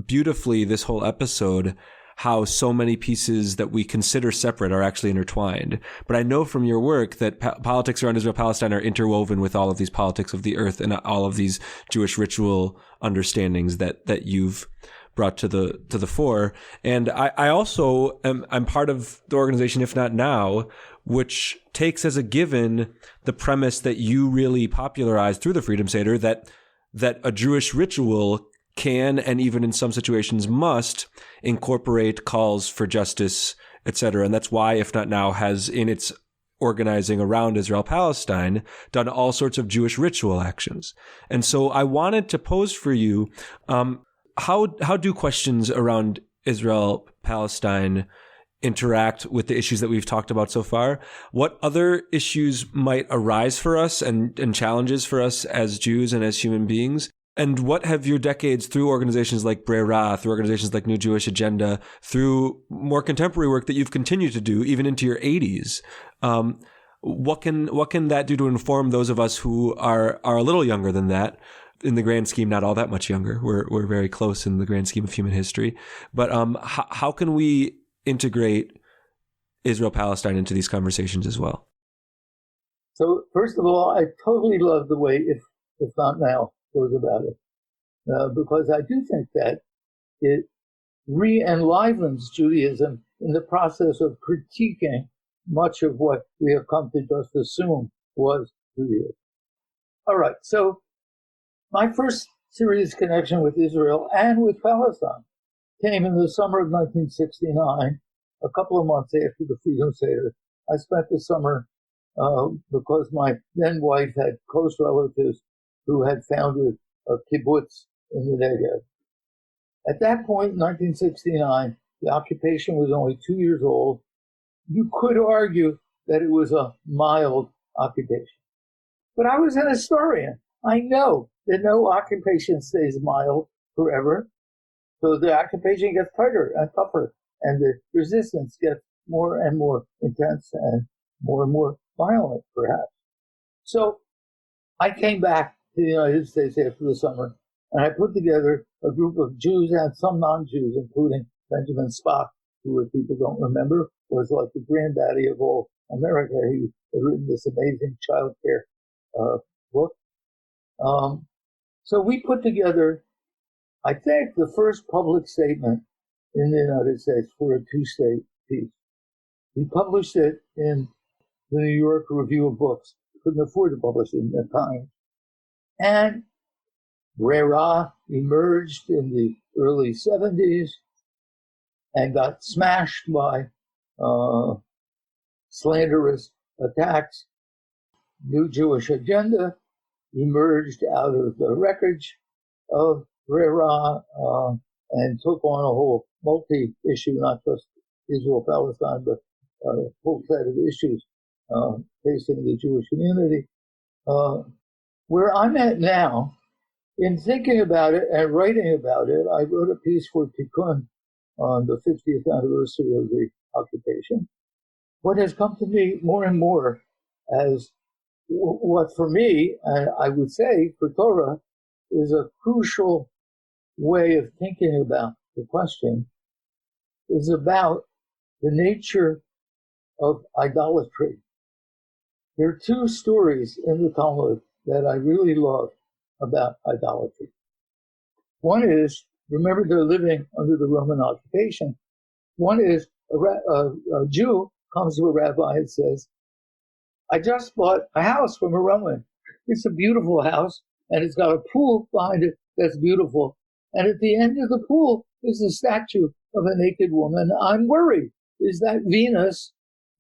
beautifully this whole episode how so many pieces that we consider separate are actually intertwined. But I know from your work that politics around Israel-Palestine are interwoven with all of these politics of the earth and all of these Jewish ritual understandings that you've brought to the fore. And I also I'm part of the organization, If Not Now, which takes as a given the premise that you really popularized through the Freedom Seder, that a Jewish ritual can, and even in some situations must, incorporate calls for justice, etc. And that's why If Not Now has, in its organizing around Israel-Palestine, done all sorts of Jewish ritual actions. And so I wanted to pose for you, how do questions around Israel-Palestine interact with the issues that we've talked about so far? What other issues might arise for us and challenges for us as Jews and as human beings? And what have your decades through organizations like Brera, through organizations like New Jewish Agenda, through more contemporary work that you've continued to do even into your 80s, what can that do to inform those of us who are a little younger than that? In the grand scheme, not all that much younger. We're very close in the grand scheme of human history. But how can we integrate Israel-Palestine into these conversations as well? So first of all, I totally love the way If Not Now goes about it, because I do think that it re-enlivens Judaism in the process of critiquing much of what we have come to just assume was Judaism. All right, so my first serious connection with Israel and with Palestine came in the summer of 1969, a couple of months after the Freedom Seder. I spent the summer because my then wife had close relatives who had founded a kibbutz in the Negev. At that point, in 1969, the occupation was only 2 years old. You could argue that it was a mild occupation. But I was an historian. I know that no occupation stays mild forever. So the occupation gets tighter and tougher, and the resistance gets more and more intense and more violent, perhaps. So I came back to the United States after the summer, and I put together a group of Jews and some non-Jews, including Benjamin Spock, who, if people don't remember, was like the granddaddy of all America. He had written this amazing child care book. So we put together, I think, the first public statement in the United States for a two-state peace. We published it in the New York Review of Books. Couldn't afford to publish it in that time. And Brera emerged in the early 70s and got smashed by slanderous attacks. New Jewish Agenda emerged out of the wreckage of Brera and took on a whole multi-issue, not just Israel-Palestine, but a whole set of issues facing the Jewish community. Where I'm at now, in thinking about it and writing about it, I wrote a piece for Tikkun on the 50th anniversary of the occupation. What has come to me more and more as what for me, and I would say for Torah, is a crucial way of thinking about the question, is about the nature of idolatry. There are two stories in the Talmud that I really love about idolatry. One is, remember, they're living under the Roman occupation. One is a Jew comes to a rabbi and says, I just bought a house from a Roman. It's a beautiful house, and it's got a pool behind it that's beautiful. And at the end of the pool is a statue of a naked woman. I'm worried. Is that Venus,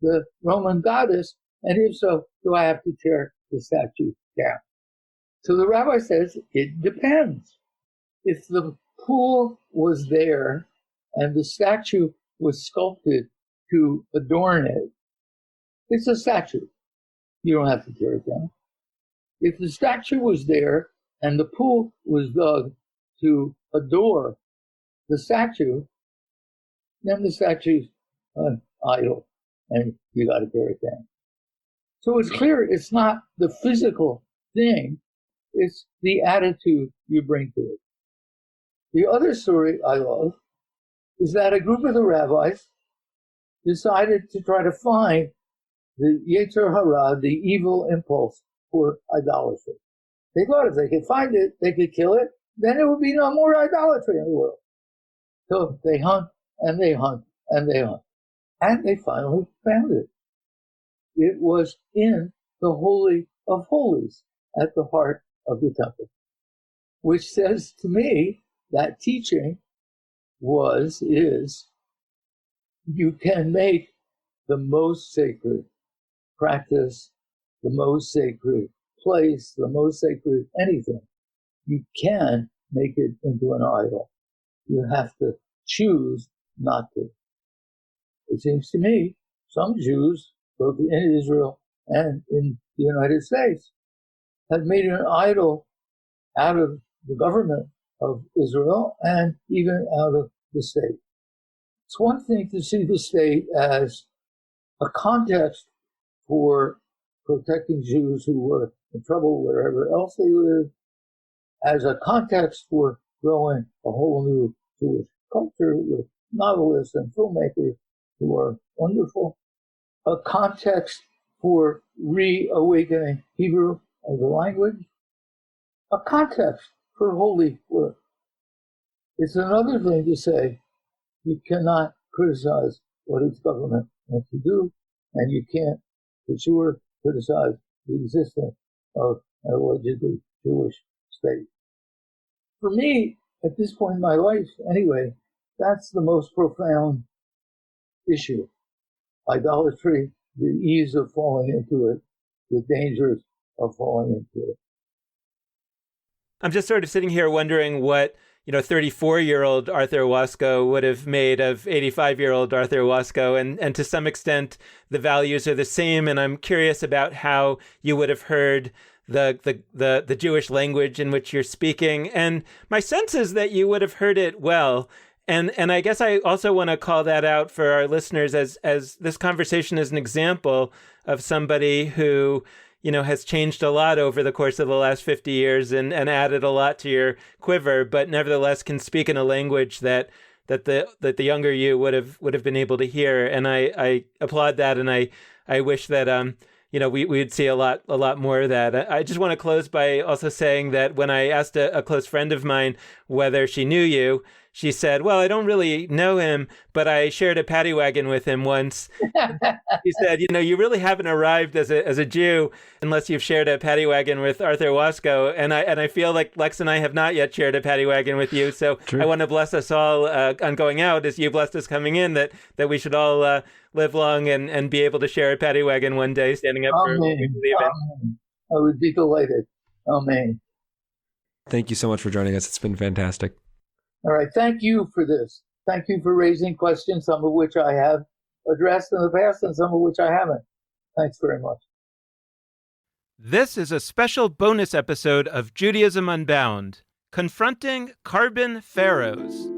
the Roman goddess? And if so, do I have to tear the statue down? So the rabbi says, it depends. If the pool was there and the statue was sculpted to adorn it, it's a statue. you don't have to tear it down. If the statue was there and the pool was dug to adore the statue, then the statue's an idol, and you got to tear it down. So it's clear it's not the physical thing, it's the attitude you bring to it. The other story I love is that a group of the rabbis decided to try to find the Yetzer Hara, the evil impulse for idolatry. They thought if they could find it, they could kill it, then there would be no more idolatry in the world. So they hunt, and they hunt, and they hunt. And they finally found it. It was in the Holy of Holies at the heart of the temple, which says to me that teaching is, you can make the most sacred practice, the most sacred place, the most sacred anything. You can make it into an idol. You have to choose not to. It seems to me some Jews, both in Israel and in the United States, have made an idol out of the government of Israel and even out of the state. It's one thing to see the state as a context for protecting Jews who were in trouble wherever else they lived, as a context for growing a whole new Jewish culture with novelists and filmmakers who are wonderful, a context for reawakening Hebrew as a language, a context for holy work. It's another thing to say you cannot criticize what its government wants to do, and you can't, for sure, criticize the existence of an allegedly Jewish state. For me, at this point in my life, anyway, that's the most profound issue. Idolatry, the ease of falling into it, the dangers of falling into it. I'm just sort of sitting here wondering what, 34-year-old Arthur Waskow would have made of 85-year-old Arthur Waskow, and to some extent the values are the same. And I'm curious about how you would have heard the Jewish language in which you're speaking. And my sense is that you would have heard it well. And I guess I also want to call that out for our listeners as this conversation is an example of somebody who, has changed a lot over the course of the last 50 years and added a lot to your quiver, but nevertheless can speak in a language that the younger you would have been able to hear. And I applaud that, and I wish that we'd see a lot more of that. I just want to close by also saying that when I asked a close friend of mine whether she knew you, she said, "Well, I don't really know him, but I shared a paddy wagon with him once." He said, "You really haven't arrived as a Jew unless you've shared a paddy wagon with Arthur Waskow." And I feel like Lex and I have not yet shared a paddy wagon with you. So True. I want to bless us all on going out as you blessed us coming in, that we should all live long and be able to share a paddy wagon one day, standing up for leaving. Amen. I would be delighted. Amen. Thank you so much for joining us. It's been fantastic. All right. Thank you for this. Thank you for raising questions, some of which I have addressed in the past and some of which I haven't. Thanks very much. This is a special bonus episode of Judaism Unbound, Confronting Carbon Pharaohs.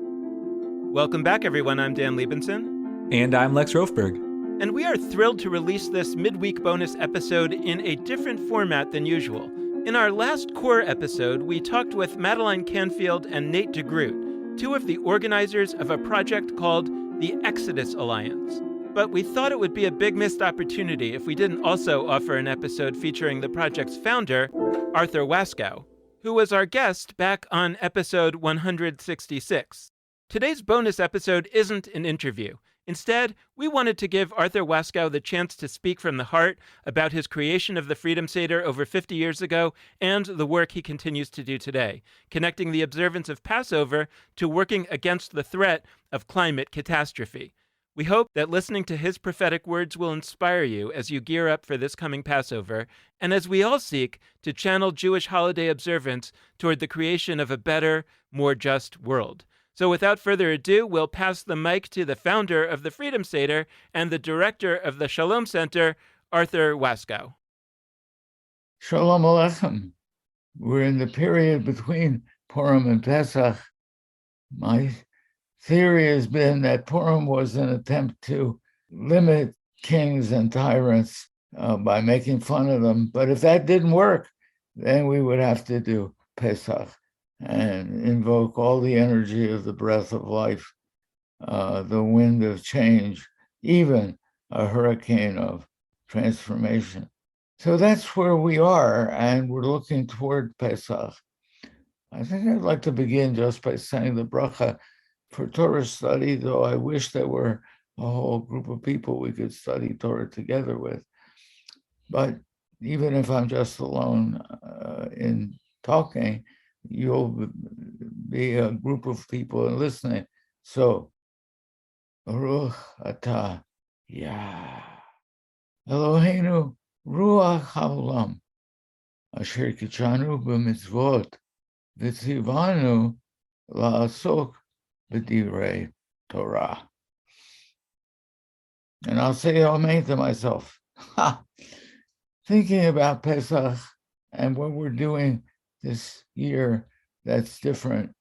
Welcome back, everyone. I'm Dan Liebenson. And I'm Lex Rofberg. And we are thrilled to release this midweek bonus episode in a different format than usual. In our last core episode, we talked with Madeline Canfield and Nate DeGroot, two of the organizers of a project called the Exodus Alliance. But we thought it would be a big missed opportunity if we didn't also offer an episode featuring the project's founder, Arthur Waskow, who was our guest back on episode 166. Today's bonus episode isn't an interview. Instead, we wanted to give Arthur Waskow the chance to speak from the heart about his creation of the Freedom Seder over 50 years ago and the work he continues to do today, connecting the observance of Passover to working against the threat of climate catastrophe. We hope that listening to his prophetic words will inspire you as you gear up for this coming Passover, and as we all seek to channel Jewish holiday observance toward the creation of a better, more just world. So without further ado, we'll pass the mic to the founder of the Freedom Seder and the director of the Shalom Center, Arthur Waskow. Shalom Aleichem. We're in the period between Purim and Pesach. My theory has been that Purim was an attempt to limit kings and tyrants by making fun of them. But if that didn't work, then we would have to do Pesach and invoke all the energy of the breath of life, the wind of change, even a hurricane of transformation. So that's where we are, and we're looking toward Pesach. I think I'd like to begin just by saying the bracha for Torah study, though I wish there were a whole group of people we could study Torah together with. But even if I'm just alone in talking, you'll be a group of people listening. So, Baruch atah Yah Eloheinu Ruach Haolam Asher Kichanu b'mitzvot v'tzivanu la'asok b'divrei Torah. And I'll say amen to myself. Thinking about Pesach and what we're doing this year that's different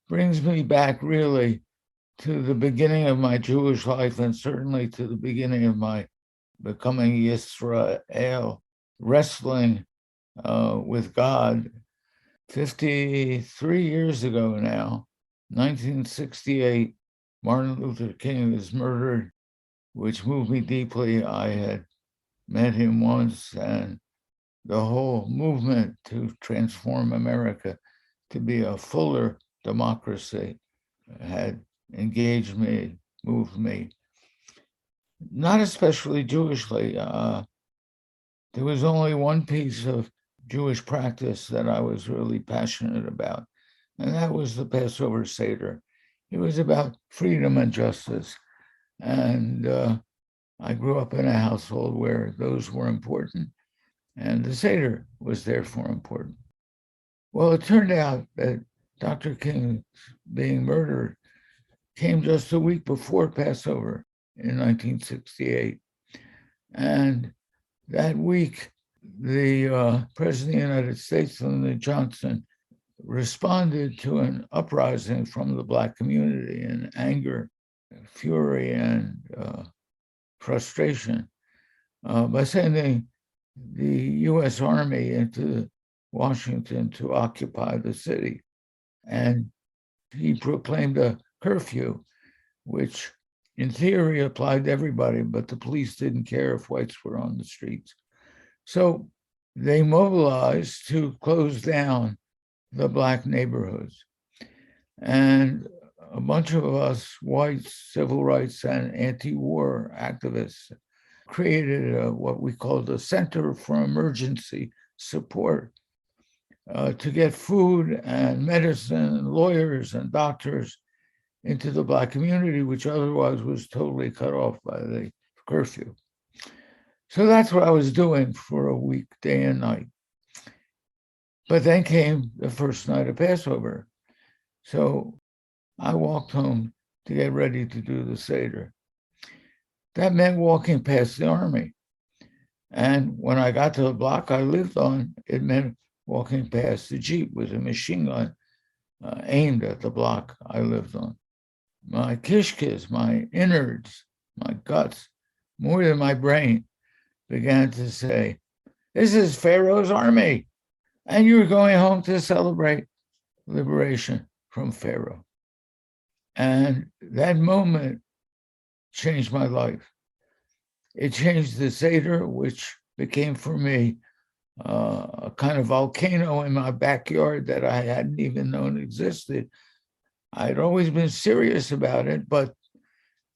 brings me back really to the beginning of my Jewish life, and certainly to the beginning of my becoming Yisrael, wrestling with God 53 years ago now, 1968. Martin Luther King was murdered, which moved me deeply. I had met him once, and the whole movement to transform America to be a fuller democracy had engaged me, moved me. Not especially Jewishly. There was only one piece of Jewish practice that I was really passionate about, and that was the Passover Seder. It was about freedom and justice. And I grew up in a household where those were important, and the Seder was therefore important. Well, it turned out that Dr. King being murdered came just a week before Passover in 1968. And that week, the President of the United States, Lyndon Johnson, responded to an uprising from the Black community in anger, fury, and frustration by sending the U.S. Army into Washington to occupy the city. And he proclaimed a curfew, which in theory applied to everybody, but the police didn't care if whites were on the streets. So they mobilized to close down the Black neighborhoods. And a bunch of us, whites, civil rights, and anti-war activists, created what we called a Center for Emergency Support to get food and medicine and lawyers and doctors into the Black community, which otherwise was totally cut off by the curfew. So that's what I was doing for a week, day and night. But then came the first night of Passover. So I walked home to get ready to do the Seder. That meant walking past the army. And when I got to the block I lived on, it meant walking past the Jeep with a machine gun aimed at the block I lived on. My kishkis, my innards, my guts, more than my brain, began to say, this is Pharaoh's army, and you're going home to celebrate liberation from Pharaoh. And that moment changed my life. It changed the Seder, which became for me a kind of volcano in my backyard that I hadn't even known existed. I'd always been serious about it, but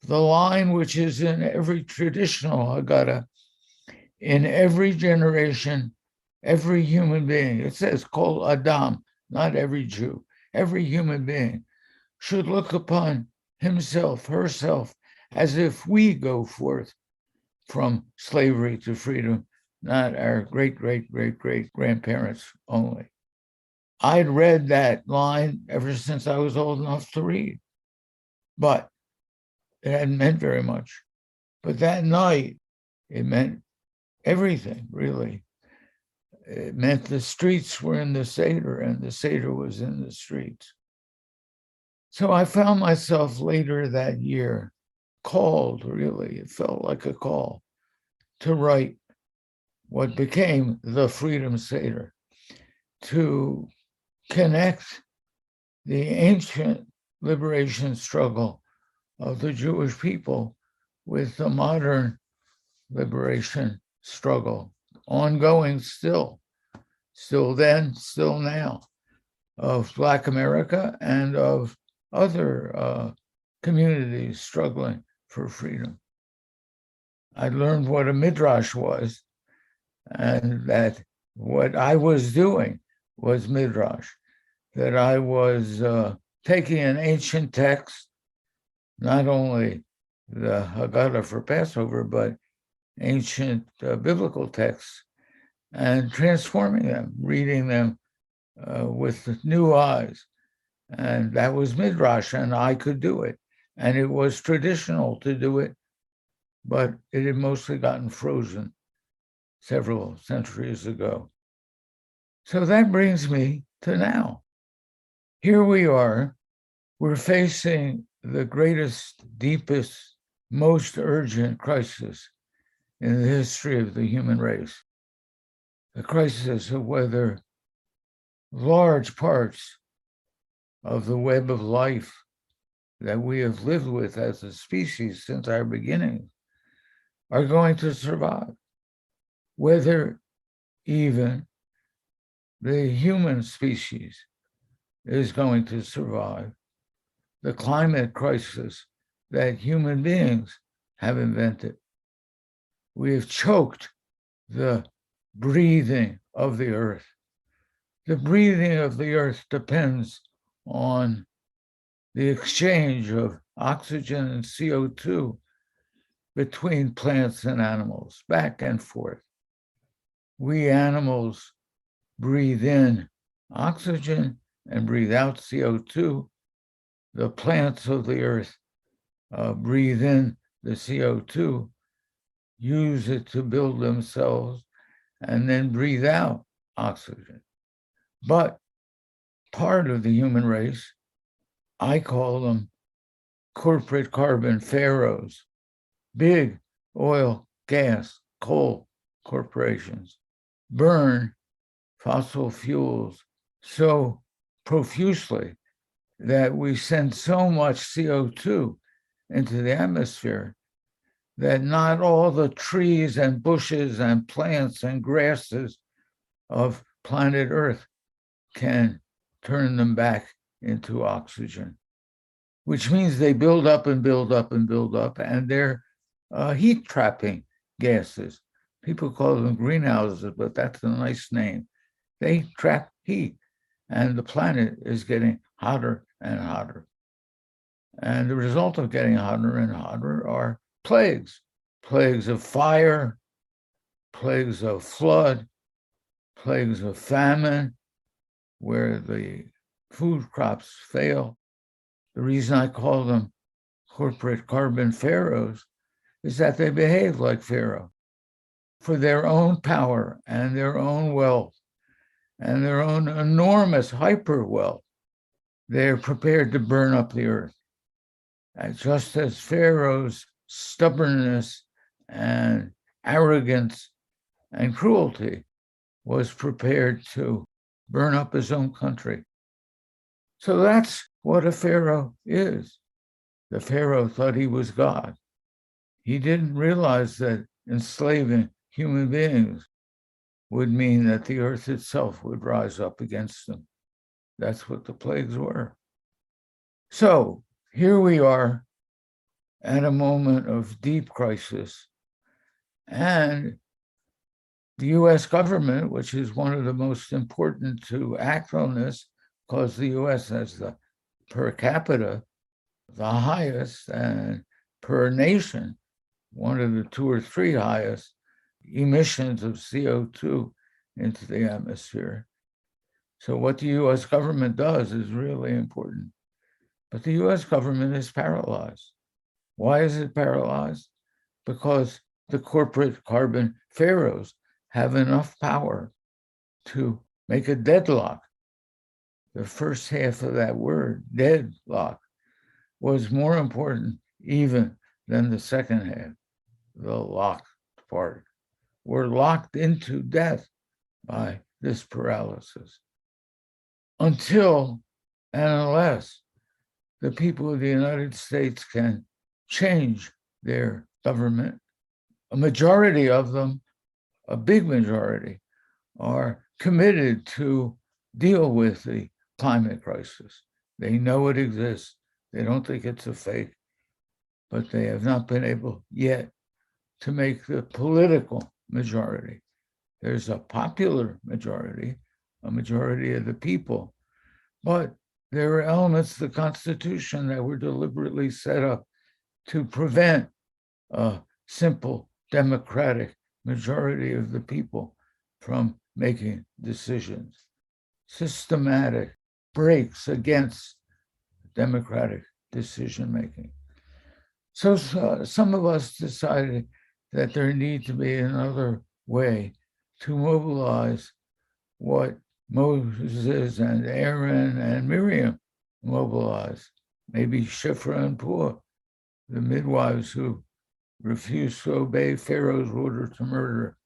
the line which is in every traditional Haggadah, in every generation, every human being, it says, Kol Adam, not every Jew, every human being should look upon himself, herself, as if we go forth from slavery to freedom, not our great, great, great, great grandparents only. I'd read that line ever since I was old enough to read, but it hadn't meant very much. But that night, it meant everything, really. It meant the streets were in the Seder and the Seder was in the streets. So I found myself later that year called, really, it felt like a call, to write what became the Freedom Seder, to connect the ancient liberation struggle of the Jewish people with the modern liberation struggle, ongoing still then, still now, of Black America and of other communities struggling for freedom. I learned what a midrash was, and that what I was doing was midrash, that I was taking an ancient text, not only the Haggadah for Passover, but ancient biblical texts, and transforming them, reading them with new eyes. And that was midrash, and I could do it. And it was traditional to do it, but it had mostly gotten frozen several centuries ago. So that brings me to now. Here we are, we're facing the greatest, deepest, most urgent crisis in the history of the human race. The crisis of whether large parts of the web of life that we have lived with as a species since our beginning are going to survive, whether even the human species is going to survive the climate crisis that human beings have invented. We have choked the breathing of the earth. The breathing of the earth depends on the exchange of oxygen and CO2 between plants and animals, back and forth. We animals breathe in oxygen and breathe out CO2. The plants of the earth breathe in the CO2, use it to build themselves, and then breathe out oxygen. But part of the human race, I call them corporate carbon pharaohs, big oil, gas, coal corporations, burn fossil fuels so profusely that we send so much CO2 into the atmosphere that not all the trees and bushes and plants and grasses of planet Earth can turn them back into oxygen, which means they build up and build up and build up, and they're heat trapping gases. People call them greenhouses, but that's a nice name. They trap heat, and the planet is getting hotter and hotter. And the result of getting hotter and hotter are plagues of fire, plagues of flood, plagues of famine, where the food crops fail. The reason I call them corporate carbon pharaohs is that they behave like Pharaoh. For their own power and their own wealth and their own enormous hyper wealth, they're prepared to burn up the earth. And just as Pharaoh's stubbornness and arrogance and cruelty was prepared to burn up his own country. So that's what a Pharaoh is. The Pharaoh thought he was God. He didn't realize that enslaving human beings would mean that the earth itself would rise up against them. That's what the plagues were. So here we are at a moment of deep crisis. And the US government, which is one of the most important to act on this, because the US has the per capita, the highest, and per nation, one of the 2 or 3 highest emissions of CO2 into the atmosphere. So what the US government does is really important. But the US government is paralyzed. Why is it paralyzed? Because the corporate carbon pharaohs have enough power to make a deadlock. The first half of that word, deadlock, was more important even than the second half, the locked part. We're locked into death by this paralysis until and unless the people of the United States can change their government. A majority of them, a big majority, are committed to deal with the climate crisis. They know it exists. They don't think it's a fake, but they have not been able yet to make the political majority. There's a popular majority, a majority of the people, but there are elements of the Constitution that were deliberately set up to prevent a simple democratic majority of the people from making decisions. Systematic breaks against democratic decision-making. So some of us decided that there needs to be another way to mobilize what Moses and Aaron and Miriam mobilized, maybe Shiphrah and Puah, the midwives who refused to obey Pharaoh's order to murder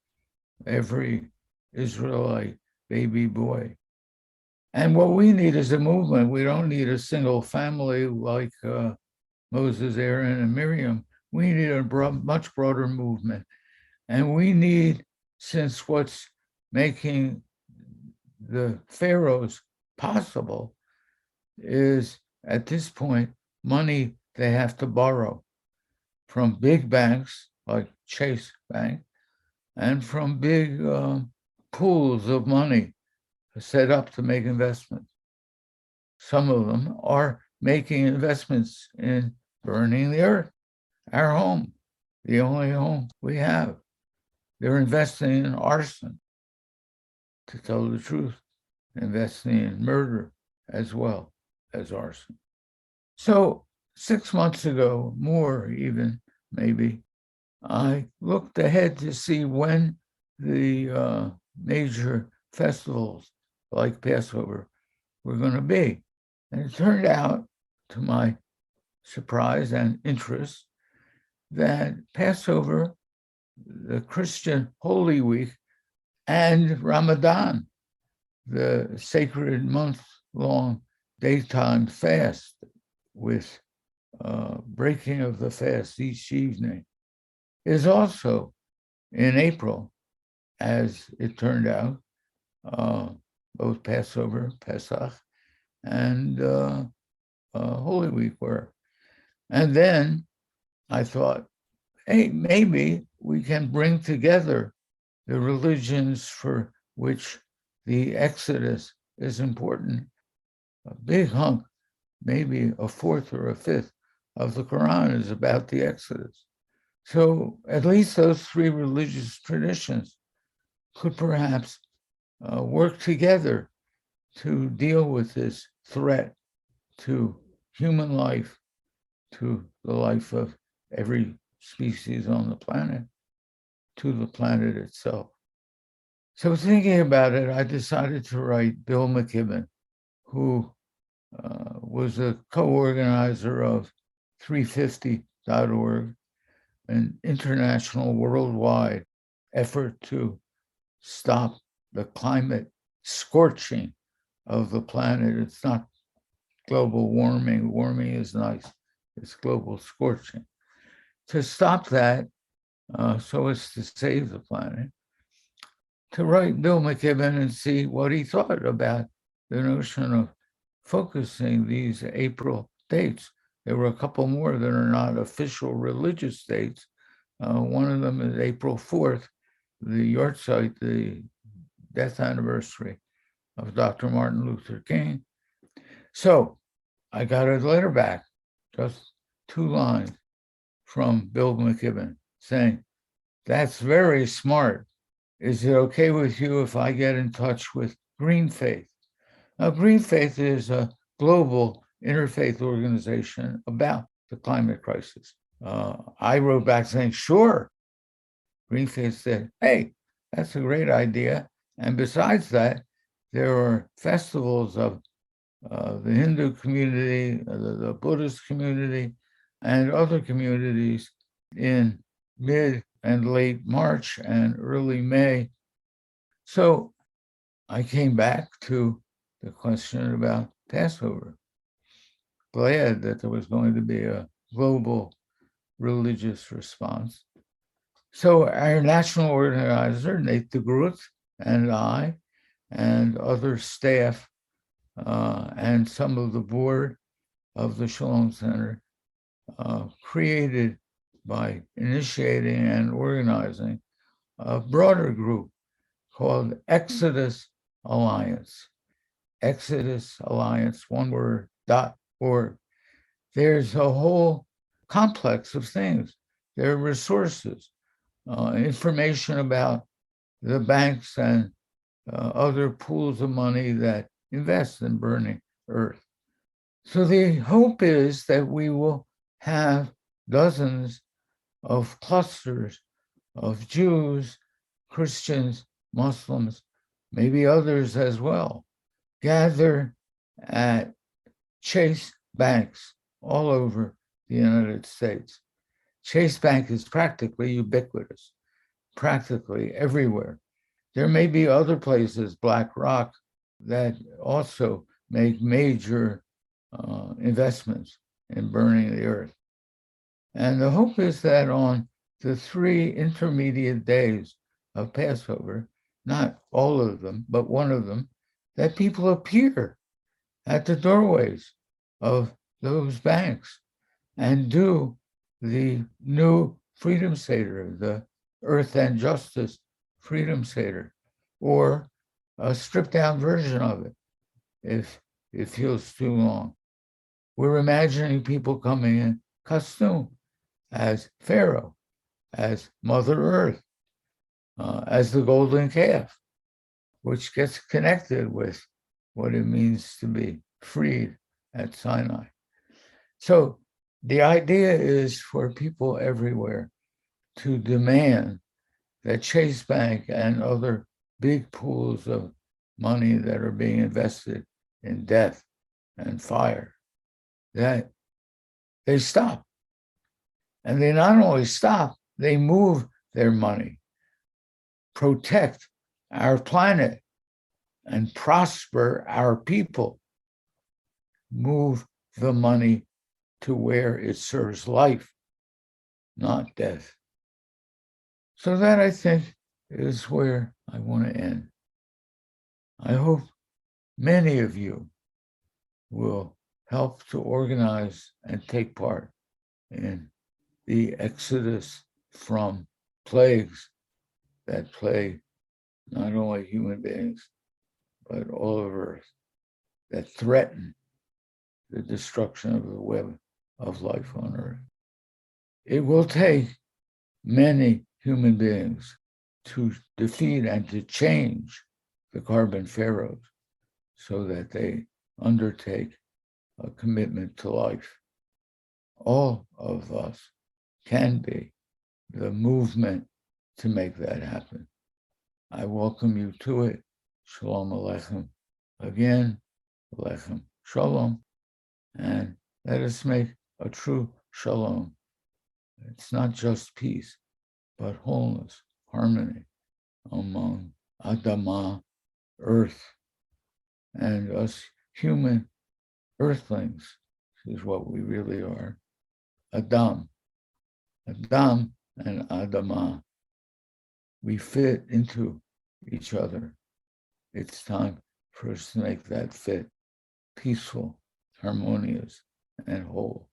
every Israelite baby boy. And what we need is a movement. We don't need a single family like Moses, Aaron, and Miriam. We need a much broader movement. And we need, since what's making the pharaohs possible is, at this point, money they have to borrow from big banks like Chase Bank and from big pools of money set up to make investments. Some of them are making investments in burning the earth, our home, the only home we have. They're investing in arson, to tell the truth, investing in murder as well as arson. So 6 months ago, more even, maybe, I looked ahead to see when the major festivals like Passover were going to be. And it turned out, to my surprise and interest, that Passover, the Christian Holy Week, and Ramadan, the sacred month-long daytime fast with breaking of the fast each evening, is also in April, as it turned out, both Passover, Pesach, and Holy Week were. And then I thought, hey, maybe we can bring together the religions for which the Exodus is important. A big hunk, maybe a fourth or a fifth of the Quran is about the Exodus. So at least those three religious traditions could perhaps work together to deal with this threat to human life, to the life of every species on the planet, to the planet itself. So thinking about it, I decided to write Bill McKibben, who was a co-organizer of 350.org, an international worldwide effort to stop the climate scorching of the planet. It's not global warming. Warming is nice. It's global scorching. To stop that, so as to save the planet, to write Bill McKibben and see what he thought about the notion of focusing these April dates. There were a couple more that are not official religious dates. One of them is April 4th, the yahrzeit, the death anniversary of Dr. Martin Luther King. So I got a letter back, just 2 lines from Bill McKibben saying, "That's very smart. Is it okay with you if I get in touch with Green Faith?" Now, Green Faith is a global interfaith organization about the climate crisis. I wrote back saying, sure. Green Faith said, hey, that's a great idea. And besides that, there are festivals of the Hindu community, the Buddhist community, and other communities in mid and late March and early May. So I came back to the question about Passover. Glad that there was going to be a global religious response. So our national organizer, Nate DeGroot, and I, and other staff, and some of the board of the Shalom Center, created by initiating and organizing a broader group called Exodus Alliance. Exodus Alliance, one word, .org. There's a whole complex of things. There are resources, information about the banks and other pools of money that invest in burning earth. So the hope is that we will have dozens of clusters of Jews, Christians, Muslims, maybe others as well, gather at Chase banks all over the United States. Chase Bank is practically ubiquitous, practically everywhere. There may be other places, BlackRock, that also make major investments in burning the earth. And the hope is that on the 3 intermediate days of Passover, not all of them, but one of them, that people appear at the doorways of those banks and do the new Freedom Seder, the Earth and Justice Freedom Seder, or a stripped down version of it if it feels too long. We're imagining people coming in costume as Pharaoh, as Mother Earth, as the golden calf, which gets connected with what it means to be freed at Sinai. So the idea is for people everywhere to demand that Chase Bank and other big pools of money that are being invested in death and fire, that they stop. And they not only stop, they move their money, protect our planet, and prosper our people. Move the money to where it serves life, not death. So that, I think, is where I want to end. I hope many of you will help to organize and take part in the exodus from plagues that plague not only human beings, but all of Earth, that threaten the destruction of the web of life on Earth. It will take many human beings to defeat and to change the carbon pharaohs so that they undertake a commitment to life. All of us can be the movement to make that happen. I welcome you to it. Shalom Aleichem. Again, Aleichem Shalom. And let us make a true shalom. It's not just peace, but wholeness, harmony among Adamah, earth, and us human earthlings, is what we really are. Adam and Adamah. We fit into each other. It's time for us to make that fit peaceful, harmonious, and whole.